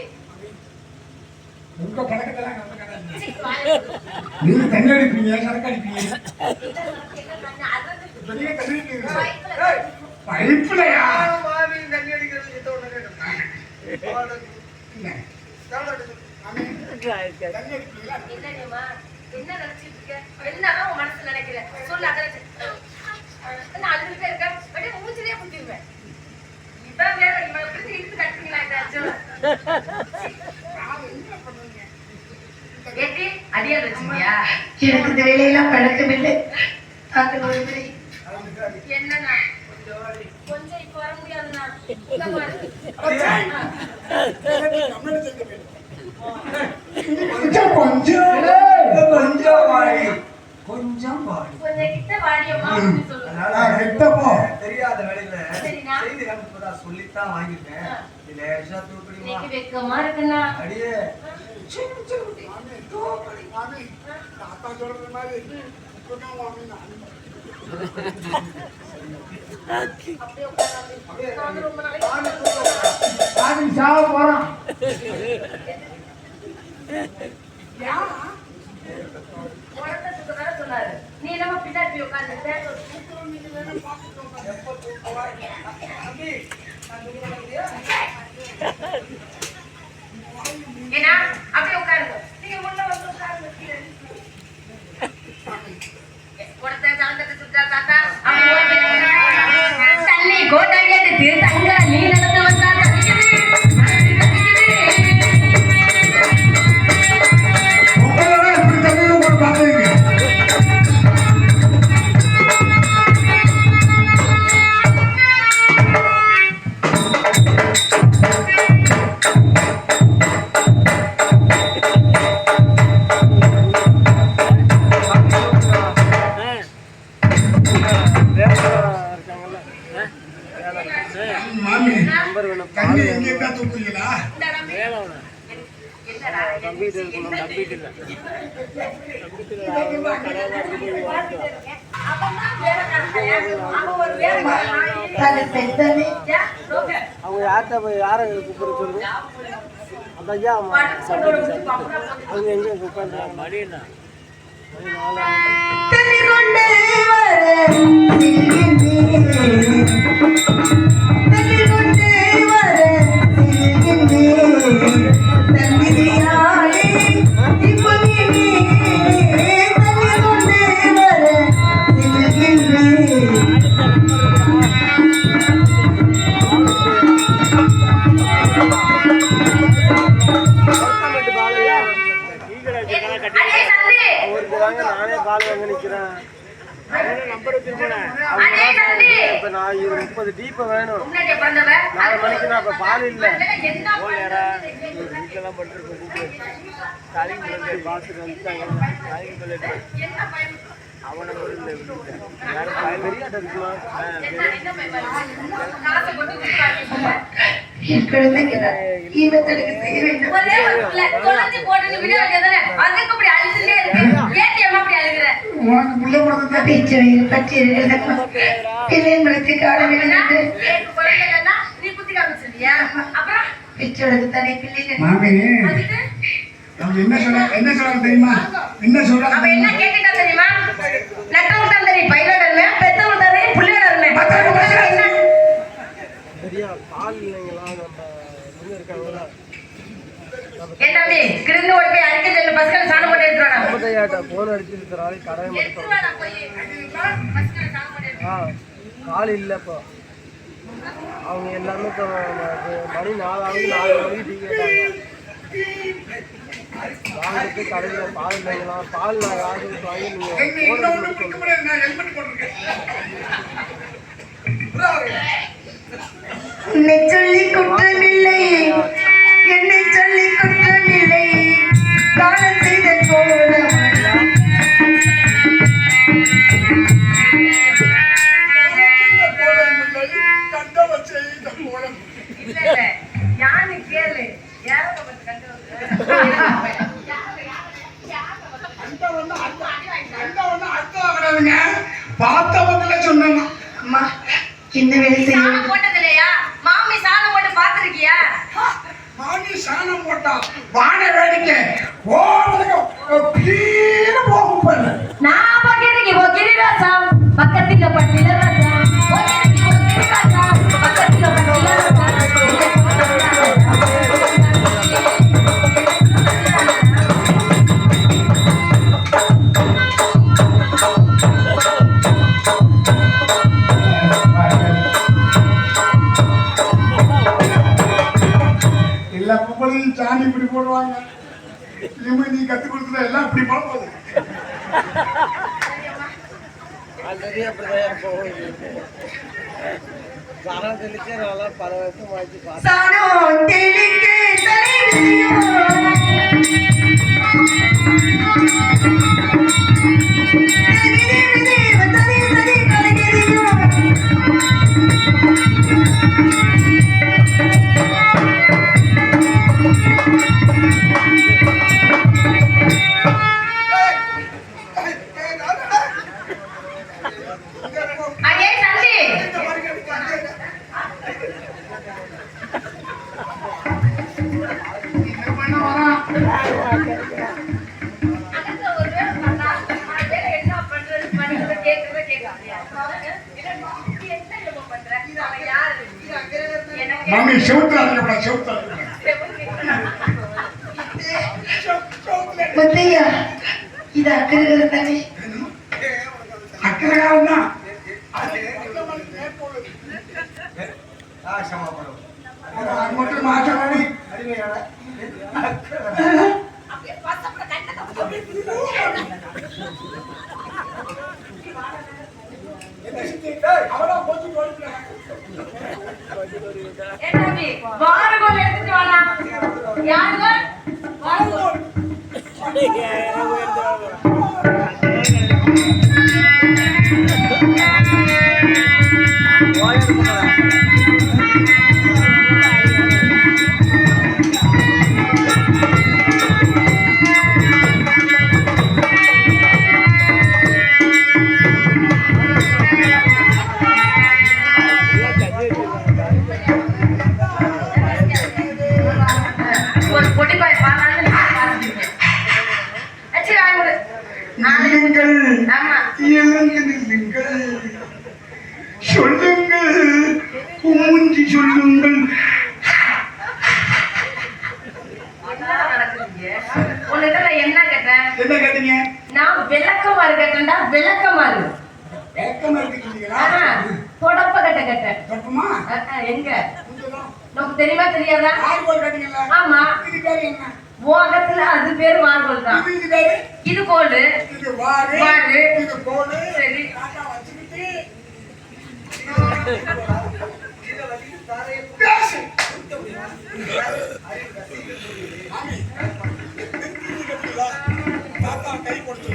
உங்க பழக்கத்தெல்லாம் நம்ம கிடையாது. சீ, வாயை மூடு. நீங்க தண்ணி அடிப்பீங்க சரக்கு அடிப்பீங்க. பெரிய தண்ணி ஏய், பைப்புலையா? நானும் மாமி தண்ணி அடிக்கிறது கிட்ட ஒண்ணு கேட்டேன். இல்ல. தவளை அடிச்சு. தண்ணி அடிப்பீங்களா? என்னடியம்மா? என்ன நினைச்சிட்டு இருக்க? என்னதான் உன் மனசுல நினைக்கிற? சொல்லு அதை வச்சு. நான் அழுதுகிட்டே இருக்கேன். அப்படியே மூச்சிலே குத்திடுவேன். இவன் வேற இவன் எப்படி இழுத்து கட்டுறீங்களா ஏதாச்சும்? ஏத்தி அடியால் வச்சுக்கியா? எனக்கு இந்த வேலையெல்லாம் பழக்கமில்லை. தாங்கள் ஒரு முறை என்னண்ணா கொஞ்சம் இப்ப வர முடியாதுண்ணா. இங்க பாரு. கொஞ்சம் கொஞ்சம் வாடி கொஞ்சம் வாடி கொஞ்சம் கிட்ட வாடியம்மா அப்படின்னு சொல்லுங்க. கிட்டப்போ தெரியாத வேலையில சரிண்ணா. செய்தி கண்டிப்பா சொல்லித்தான் வாங்கிட்டேன் லேசா தூக்குறீமா இன்னைக்கு வெக்கமா இருக்குண்ணா. அடியே தாத்தா சொல்றது மாதிரி இப்பதான் மாமி நான். அப்படியே உட்கார்ந்து நானும் ரொம்ப நாளைக்கு சாமி சாவ போறான். உடத்த தூக்கத்தால சொன்னாரு. நீ என்னமோ பின்னாடி போய் உட்கார்ந்துட்ட. ஏன்னா அப்படியே உட்காருங்க. நீங்க முன்ன வந்து உட்காருங்க. உடத்த சாந்தத்தை சுத்தா தாத்தா அப்படி ஓடி தண்ணி கோட்டாங்க தங்க நீ நடந்து வந்தா உங்களோட இப்படி தண்ணி கூட பாத்துருங்க. மாமி தண்ணி எங்கே தான் தூக்குறீங்களா? அவங்க யார்கிட்ட போய் யாரை கூப்பிட சொல்லுங்க அந்த ஐயா அவங்க எங்க உட்காந்து நானே பால் வாங்க நிக்கிறேன். இப்ப நான் 30 டீப்ப வேணும். 4 மணிக்கு நான் இப்ப பால் இல்ல வீட்டுலாம் பட்டு பாத்துட்டு வந்துட்டாங்க. அவனை உனக்கு முள்ள படத்தை மாமி அவங்க என்ன சொல்றாங்க தெரியுமா? என்ன சொல்றாங்க தெரியுமா? நட்டவங்க தான் தெரியும், பையனோட இருமை, பெத்தவங்க தான் தெரியும், புள்ளையோட இருமை. சரியா பால் இல்லைங்களா நம்ம இருக்காங்களா ஏன் தம்பி, கிருந்து ஓடி போய் அடிக்க சொல்லு, பஸ்கள் சாணம் போட்டு எடுத்துருவாடா. போன் அடிச்சிருக்கிறாரு கடையை மட்டும் எடுத்துருவாடா போய். பஸ்கள் சாணம் போட்டு எடுத்துருவாடா. கால் இல்லை இப்போ அவங்க எல்லாமே இப்போ மணி 4 ஆகுது. 4 மணிக்கு டீ கேட்டாங்க. வாங்கிட்டு கடையில் பால் இல்லைங்களா பால் நான் ஆகுது வாங்கி உன்னை சொல்லி குற்றமில்லை, என்னை சொல்லி குற்றமில்லை, காலம் செய்த கோலம் யாரு கேளு பார்த்தவங்கள சொன்னாங்க. அம்மா என்ன வேலை செய்ய போட்டது இல்லையா? மாமி சாணம் போட்டு பாத்துருக்கியா? மாமி சாணம் போட்டா வான வேடிக்கை போகும் பாரு. நான் பக்கத்துக்கு போ கிரிராசா, பக்கத்துல பட்டில ராசா, பக்கத்துக்கு போ கிரிராசா, பக்கத்துல பட்டில ராசா. எல்லா பொம்பளையும் சாணி இப்படி போடுவாங்க. இனிமே நீ கத்து கொடுத்துட்டா எல்லாம் இப்படி போட போகுது. சாணம் தெளிக்க தலைவிதியோ மாமி செவுத்துல செவுத்துல முத்தையா இது அக்கறை தானே அக்கறையாவும் தான் அது மட்டும் மாற்றம் வாரகோல் எடுத்துட்டு வாடா யாருங்க வாரகோல் சொல்லுங்கள் மூஞ்சி சொல்லுங்கள். என்ன கேட்டேன்? என்ன கேட்டீங்க? நான் விளக்கமாறு கேட்டேன்டா. விளக்கமாறு தொடப்ப கட்ட கேட்டேன். எங்க நமக்கு தெரியுமா தெரியாதா? ஆமா உலகத்துல அது பேரு வார்கோல் தான். இது கோல், வாரு, சரி கை கொடுத்து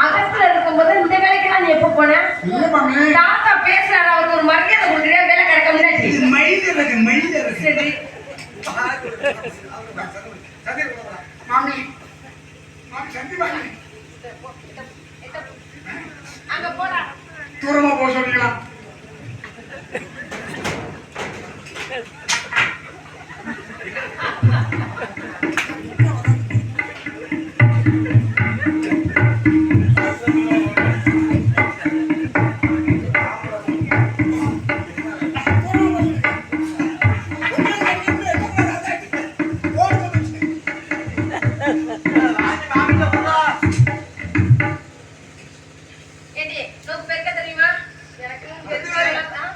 அகத்துல இருக்கும்போது இந்த வேலைக்கு நான் எப்ப போனேன்? தாத்தா பேசுறாரு, அவருக்கு ஒரு மரியாதை கொடுக்குறியா? வேலை கிடைக்க முன்னாடி சரி மாமி சந்தி மாமி அங்க போடா. தூரமா போக சொல்றீங்களா?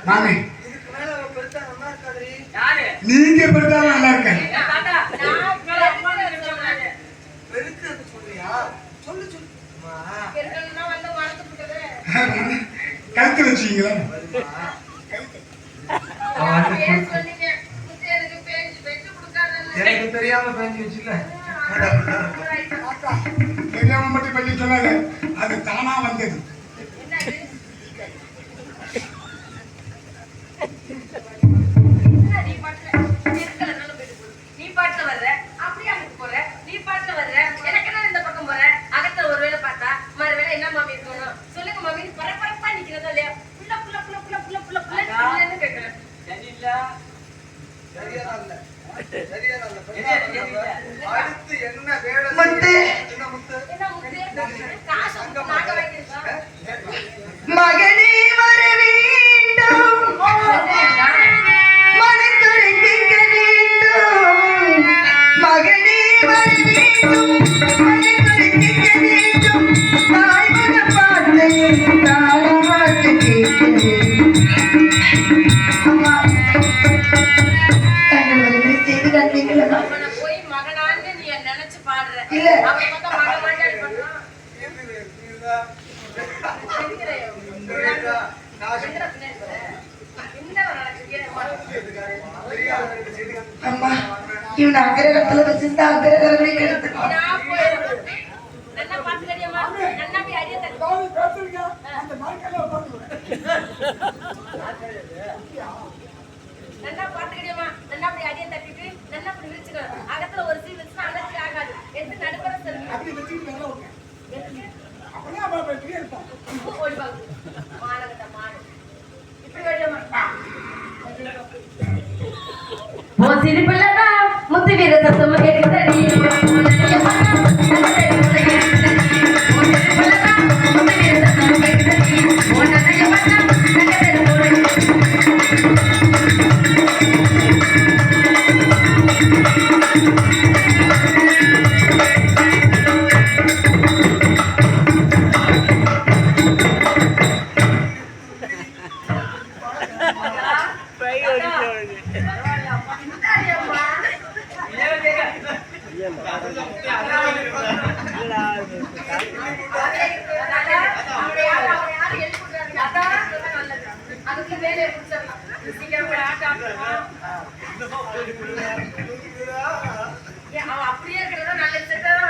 மாமி நீங்க பெருத்தாலும் நல்லா இருக்காது. கழுத்து வச்சீங்களா? எனக்கு தெரியாம பேஞ்சு வச்சுல தெரியாம மட்டும் பண்ணி சொன்னாங்க, அது தானா வந்தது. அடுத்து என்ன வேலை மகனே வர வேண்டும், மனக்கரை கேட்க வேண்டும். மகனே வர வேண்டும், மனக்கரை கேட்க வேண்டும். தாய் மகன் இல்ல அவன் பார்த்தா மக மாட்டாடி பண்றான். அம்மா இவன் அக்கிரகத்துல வச்சிருந்தா அக்கிரகரமே எடுத்துக்கலாம். நல்லா பாத்துக்கடியம்மா, நல்லா போய் அடிய தட்டு. நல்லா பாத்துக்கடியம்மா, நல்லா போய் அடிய தட்டிட்டு நல்லா போய் விரிச்சுக்கணும். அகத்துல ஒரு சீ வச்சுனா அகத்துக்கு ஆகாது. எடுத்து நடுப்புற சொல்லுங்க. ஓடி பாக்கு. மானகட்ட மானு. இப்படி ஓடியம்மா. ஓ சிரிப்புலதான் முத்து வீர சத்தம் கேட்குதடி. அப்படியே இருக்கிறதா நல்ல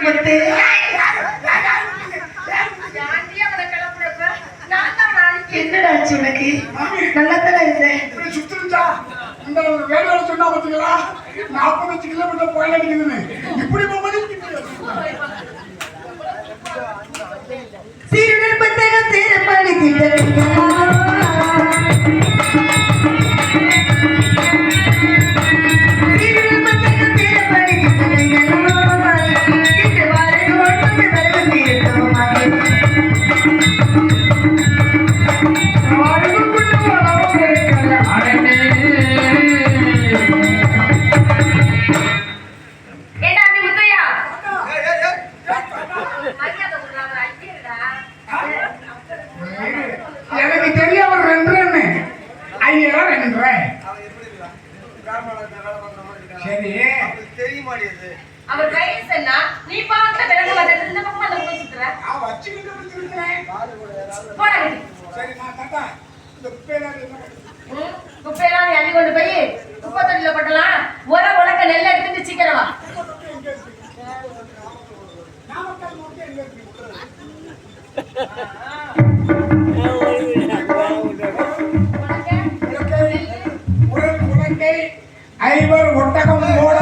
முத்து என்னடா ஆச்சு உனக்கு? நல்லாத்தானே இருந்தேன். இப்படி சுத்திருச்சா இந்த வேலையோட சொன்னா பாத்தீங்களா 45 கிலோமீட்டர் போயில அடிக்குதுன்னு இப்படி போகும்போது சீருடன் புத்தகம் தேர்ப்படி திட்டமிடலாம். சீருடன் புத்தகம் தேர்ப்படி திட்டமிடலாம். இன்று வாரது ஒன்பது வருடம் தீர்த்தம் ஏண்டா நீ முத்தையா மரியாதை கொடுறாங்க ஐயடா. எனக்கு தெரியாம 2 ஐயா 2 சரி தெரியுமாடியது அவர் கையில சொன்னா நீ பாக்க விலங்கு வந்து இந்த பக்கம் அந்த பக்கம் சுத்துற. வச்சுக்கிட்டு வச்சிருக்கேன் போடா கட்டி. சரி நான் தாத்தா இந்த குப்பையெல்லாம் என்ன குப்பையெல்லாம் நீ அள்ளி கொண்டு போய் குப்பை தொட்டில போட்டலாம். உலக்க நெல்லை எடுத்துட்டு சீக்கிரம் வா. நாமக்கல் நோக்கி எங்க இருக்கு உலக்கை ஐவர் ஒட்டகம் ஓட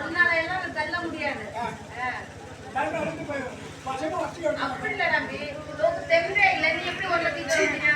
உன்னால எல்லாம் தள்ள முடியாது. அப்படி இல்ல தம்பி, உனக்கு தெம்பே இல்ல. நீ எப்படி உள்ள தீச்சுறீங்க?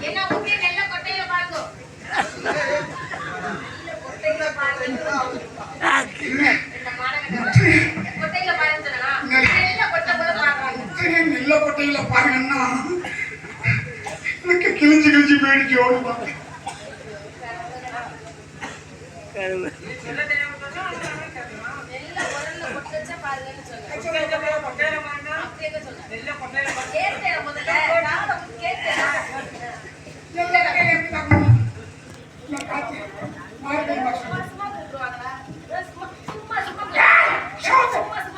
என்ன முக்கிய நெல்ல கொட்டையில பாருங்க. கொட்டையில பாருங்க. கொட்டையில பாருங்க சொன்னா நெல்ல கொட்டை போல பாக்குறாங்க. நெல்ல கொட்டையில பாருங்கன்னா எனக்கு கிழிஞ்சு கிழிஞ்சு போயிடுச்சு ஓடுவாங்க. நெல்ல உரல்ல கொட்டச்ச பாருங்கன்னு சொன்னேன். அப்படியே சொன்னேன். நெல்ல கொட்டையில கேட்டேன் முதல்ல. நான் கேட்டேன். நெல்ல கொட்டையில எப்படி தாக்கணும்? நான் காட்சி மார்கழி மாசம் சும்மா கூப்பிடுவாங்களா? சும்மா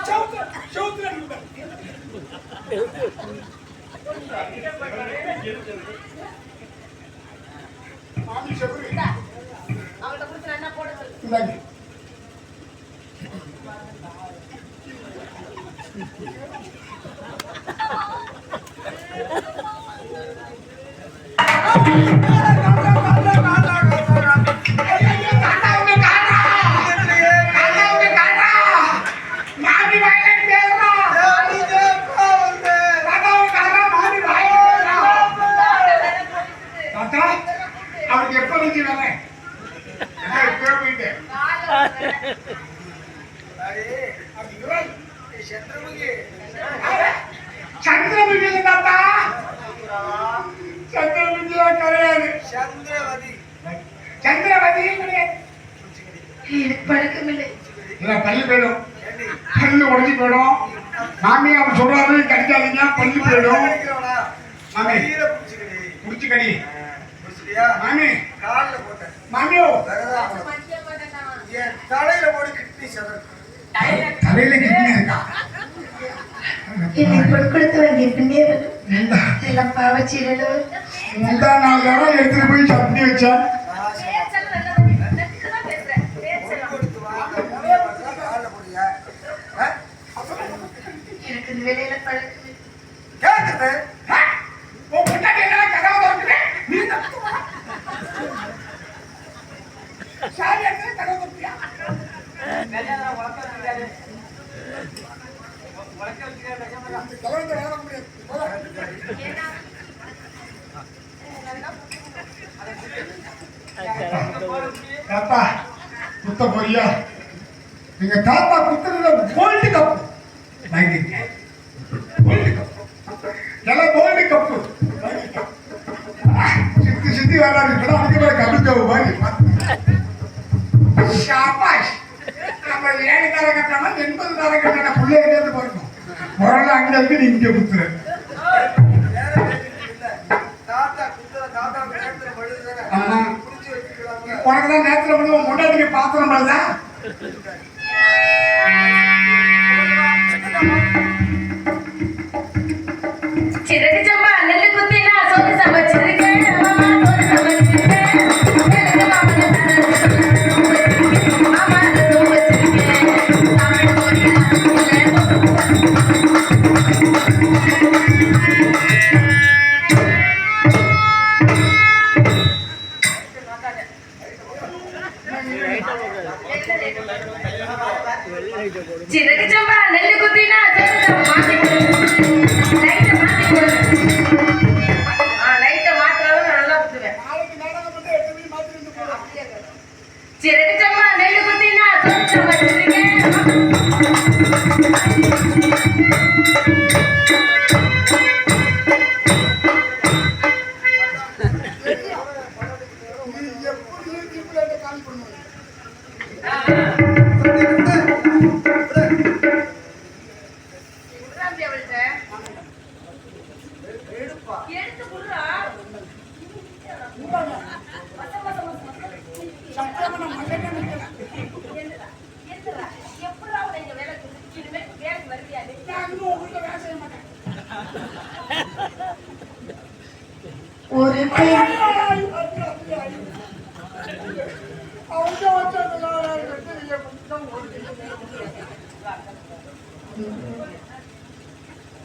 சவுத்து சவுத்து சவுத்து அவருக்கு எப்ப வச்சு வரேன் போயிட்டேன் சந்திரமுகி தாத்தா சந்திரமுகியா கிடையாது சந்திரவதியும் கிடையாது எனக்கு பழக்கம் இல்லை. இல்ல பள்ளி போயிடும் பல்லு உடஞ்சி போயிடும் மாமி அவன் சொல்றாரு கடிக்காதீங்க பல்லு போயிடும் மாமி புடிச்சு கடி மாமி காலில் போட்டேன் மாமியோ என் தலையில போட்டு கிட்னி சதம் தலையில கிட்னி இருக்கா என்னை பொருட்படுத்த வேண்டிய பின்னே எல்லாம் பாவச்சீரலோ முந்தா நாள் தடவை எடுத்துட்டு போய் சட்னி வச்சேன் எனக்கு இந்த வேலையில பழக்கம் இல்லை. கேக்குது உன் பொண்டாட்டி என்ன கதவை திறக்குது? நீ சாரி எடுத்து கதவை திறப்பியா? கதவை திறக்க முடியாது. தாத்தா குத்த போறியா? எங்க தாத்தா குத்துறத கோல்டு கப் வாங்கிருக்கேன். கோல்டு கப் எல்லாம் கோல்டு கப்பு சுத்தி சுத்தி வராது கூட அதுக்கு மேல கபில் மாதிரி ஷாபாஷ் நம்ம 7 தரம் கட்டினா 80 தரம் கட்டின பிள்ளைங்க பாருக்கும் முதல்ல அங்க இருக்கு நீ இங்க குத்துற தாத்தா குத்துற தாத்தா நேரத்துல படுதுதானே ஆமா. புடிச்சு வச்சுக்கிறாங்க உனக்குதான் நேரத்துல வந்து உன் முன்னாடி பாத்திரம் பண்ணுதா சிறகு சம்பா நெல்லு குத்தி நான் சோறு சமைச்சிருக்கேன் மாமா சோறு சமைச்சிருக்கேன் எனக்கு மாமா மாமா சோறு வச்சிருக்கேன் தமிழ் சிறகு சம்பா நெல்லு குத்தி நான் சோறு மாத்தி லைட்டை மாத்தி போடுங்க லைட்டை மாத்தினாலும் நான் நல்லா குத்துவேன் சிறகு சம்பா நெல்லு குத்தி நான் சோறு சமைச்சிருக்கேன் எடுத்து குடுறா எப்படா உனக்கு வேலை இனிமே வேலைக்கு வருவியா ஒரு கை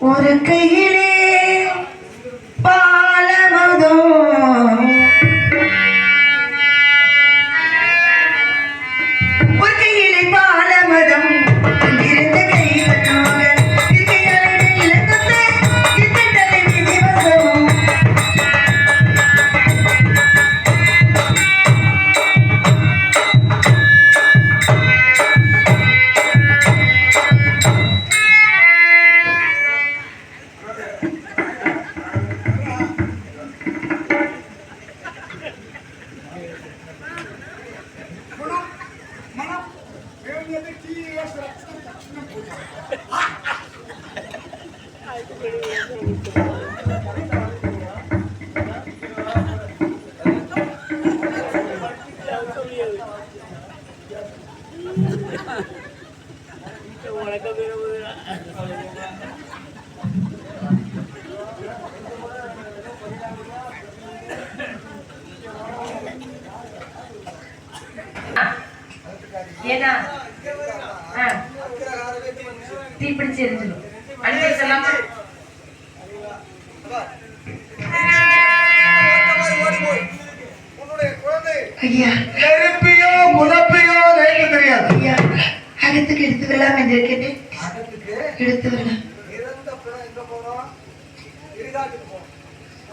ஒரு கையிலே பாலமதம் ஒரு கையிலே பாலமதம் இருந்த கை கட்டுவாங்க இருக்கையாலே இலக்கத்தை இத்தனை திவசம் ஏன்னா தீப்பிடிச்சு எரிஞ்சிடும். அடிச்சு சொல்லாம ஐயா நெருப்பியோ புதப்பியோ எனக்கு தெரியாது. ஐயா அகத்துக்கு எடுத்து வரலாம் என்று கேட்டேன். அகத்துக்கு எடுத்து வரலாம். இறந்த பிணம் எங்க போறோம்? இரிதாட்டுக்கு போறோம்.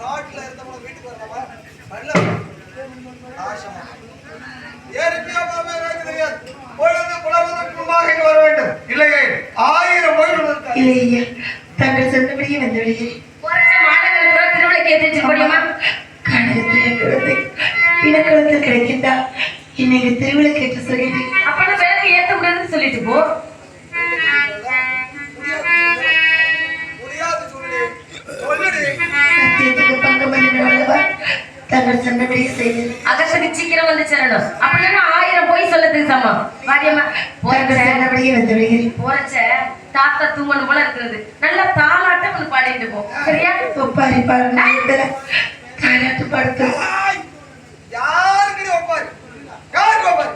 காட்டுல இருந்தவங்க வீட்டுக்கு வரலாமா? நல்ல நாசமா. நெருப்பியோ புதப்பியோ எனக்கு தெரியாது. பொழுது புலவதற்கு முன்பாக இங்கு வர வேண்டும். இல்லையே 1000 மொழிகள் இருக்காது. இல்லை ஐயா தாங்கள் சொன்னபடியே வந்து விடுகிறேன். போராட்ட மாடங்கள் கூட திருவிழைக்கு ஏற்றிச்சு முடியுமா? கனகத்தில் குழந்தை பிணக்களத்தில் கிடைக்கின்றா இன்னைக்கு திருவிழா கேட்டு சொல்லிட்டேன். அப்ப விளக்கு ஏத்த முடியாதுன்னு சொல்லிட்டு போ. முடியாது சொல்லுடி. சொல்லுடி. சத்தியத்துக்கு பங்கம் பண்ணின அல்லவா தாங்கள் சொன்னபடியே செய்தேன். அகத்துக்கு சீக்கிரம் வந்து சேரணும். அப்படின்னா 1000 போய் சொல்லத்துக்கு சமம். வாரியம்மா தாங்கள் சொன்னபடியே வந்து விடுகிறேன். போறச்ச தாத்தா தூங்கணும் போல இருக்கிறது. நல்லா தாளாட்டம் ஒன்று பாடிட்டு போ. சரியா? ஒப்பாரி பாடுற தாராட்டு படுத்து ஆய்! யாருக்கு ஒப்பாரி? யாருக்கு ஒப்பாரி?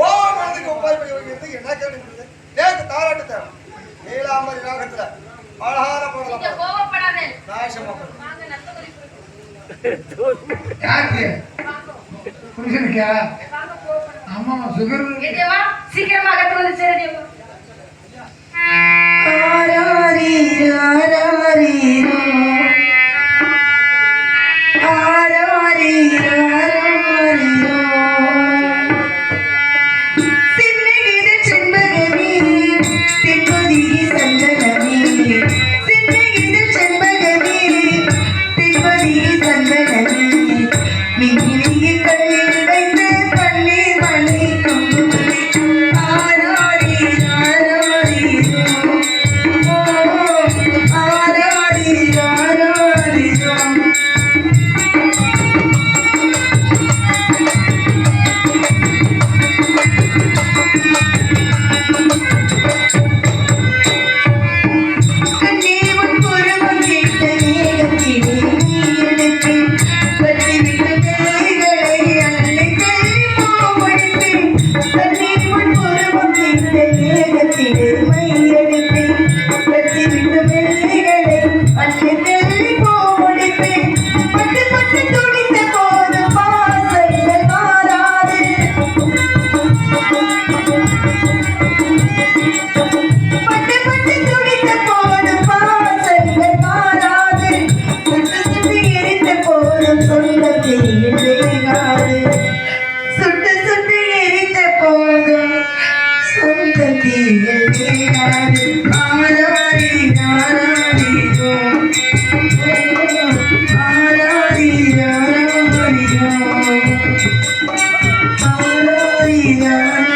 ஓ மனதுக்கு ஒப்பாரி பண்ணி வைக்கிறது என்ன கேள்வி? நேக்கு தாராட்டு தேவை. நீலாம்பரி ராகத்துல அழகான நீங்க பாடலாம். கோவப்படாதே. நாசமா போடு. வாங்க நத்தபடி யாருக்கு புருஷனுக்கா? வாங்க கோவப்படாதே. ஆமா சுகர். ஏடியம்மா சீக்கிரமா அகத்து வந்து சேரடியம்மா. ஆராரீரோ ஆராரீரோ ஆராரீரோ ஆராரீரோ சின்னகித செண்பகமே தென்பொதி சந்தனமே சின்னகித செண்பகமே தென்பொதி சந்தனமே மின்னிய கண்ணில் வைத்து பன்னீர் மலை கொண்டு ஆராரீரோ ஆராரீரோ ஆராரீரோ ஆராரீரோ கண்ணீவன் புறமும் கேட்ட நேரத்திலே நீ எடுத்து பற்றிவிட்ட வேலைகளை அன்னை தள்ளி போவடித்தேன். கண்ணீவன் புறமும் கேட்ட நேரத்திலே மை எடுத்து பற்றிவிட்ட வேலைகளை அன்னை தள்ளி போவடித்தேன். பட்டு பட்டு துடித்த போது பாசங்கள் மாறாது பட்டு பட்டு துடித்த போது பாசங்கள் மாறாது சுட்டு சுட்டு எரித்த போதும் சொந்தத்தில் வேகாது சுட்டு சுட்டு எரித்த போதும் சொந்தத்தில் வேகாது ஆராரி ஆராரிரோ ஆராரி ஆராரிரோ ஆராரி ஆராரிரோ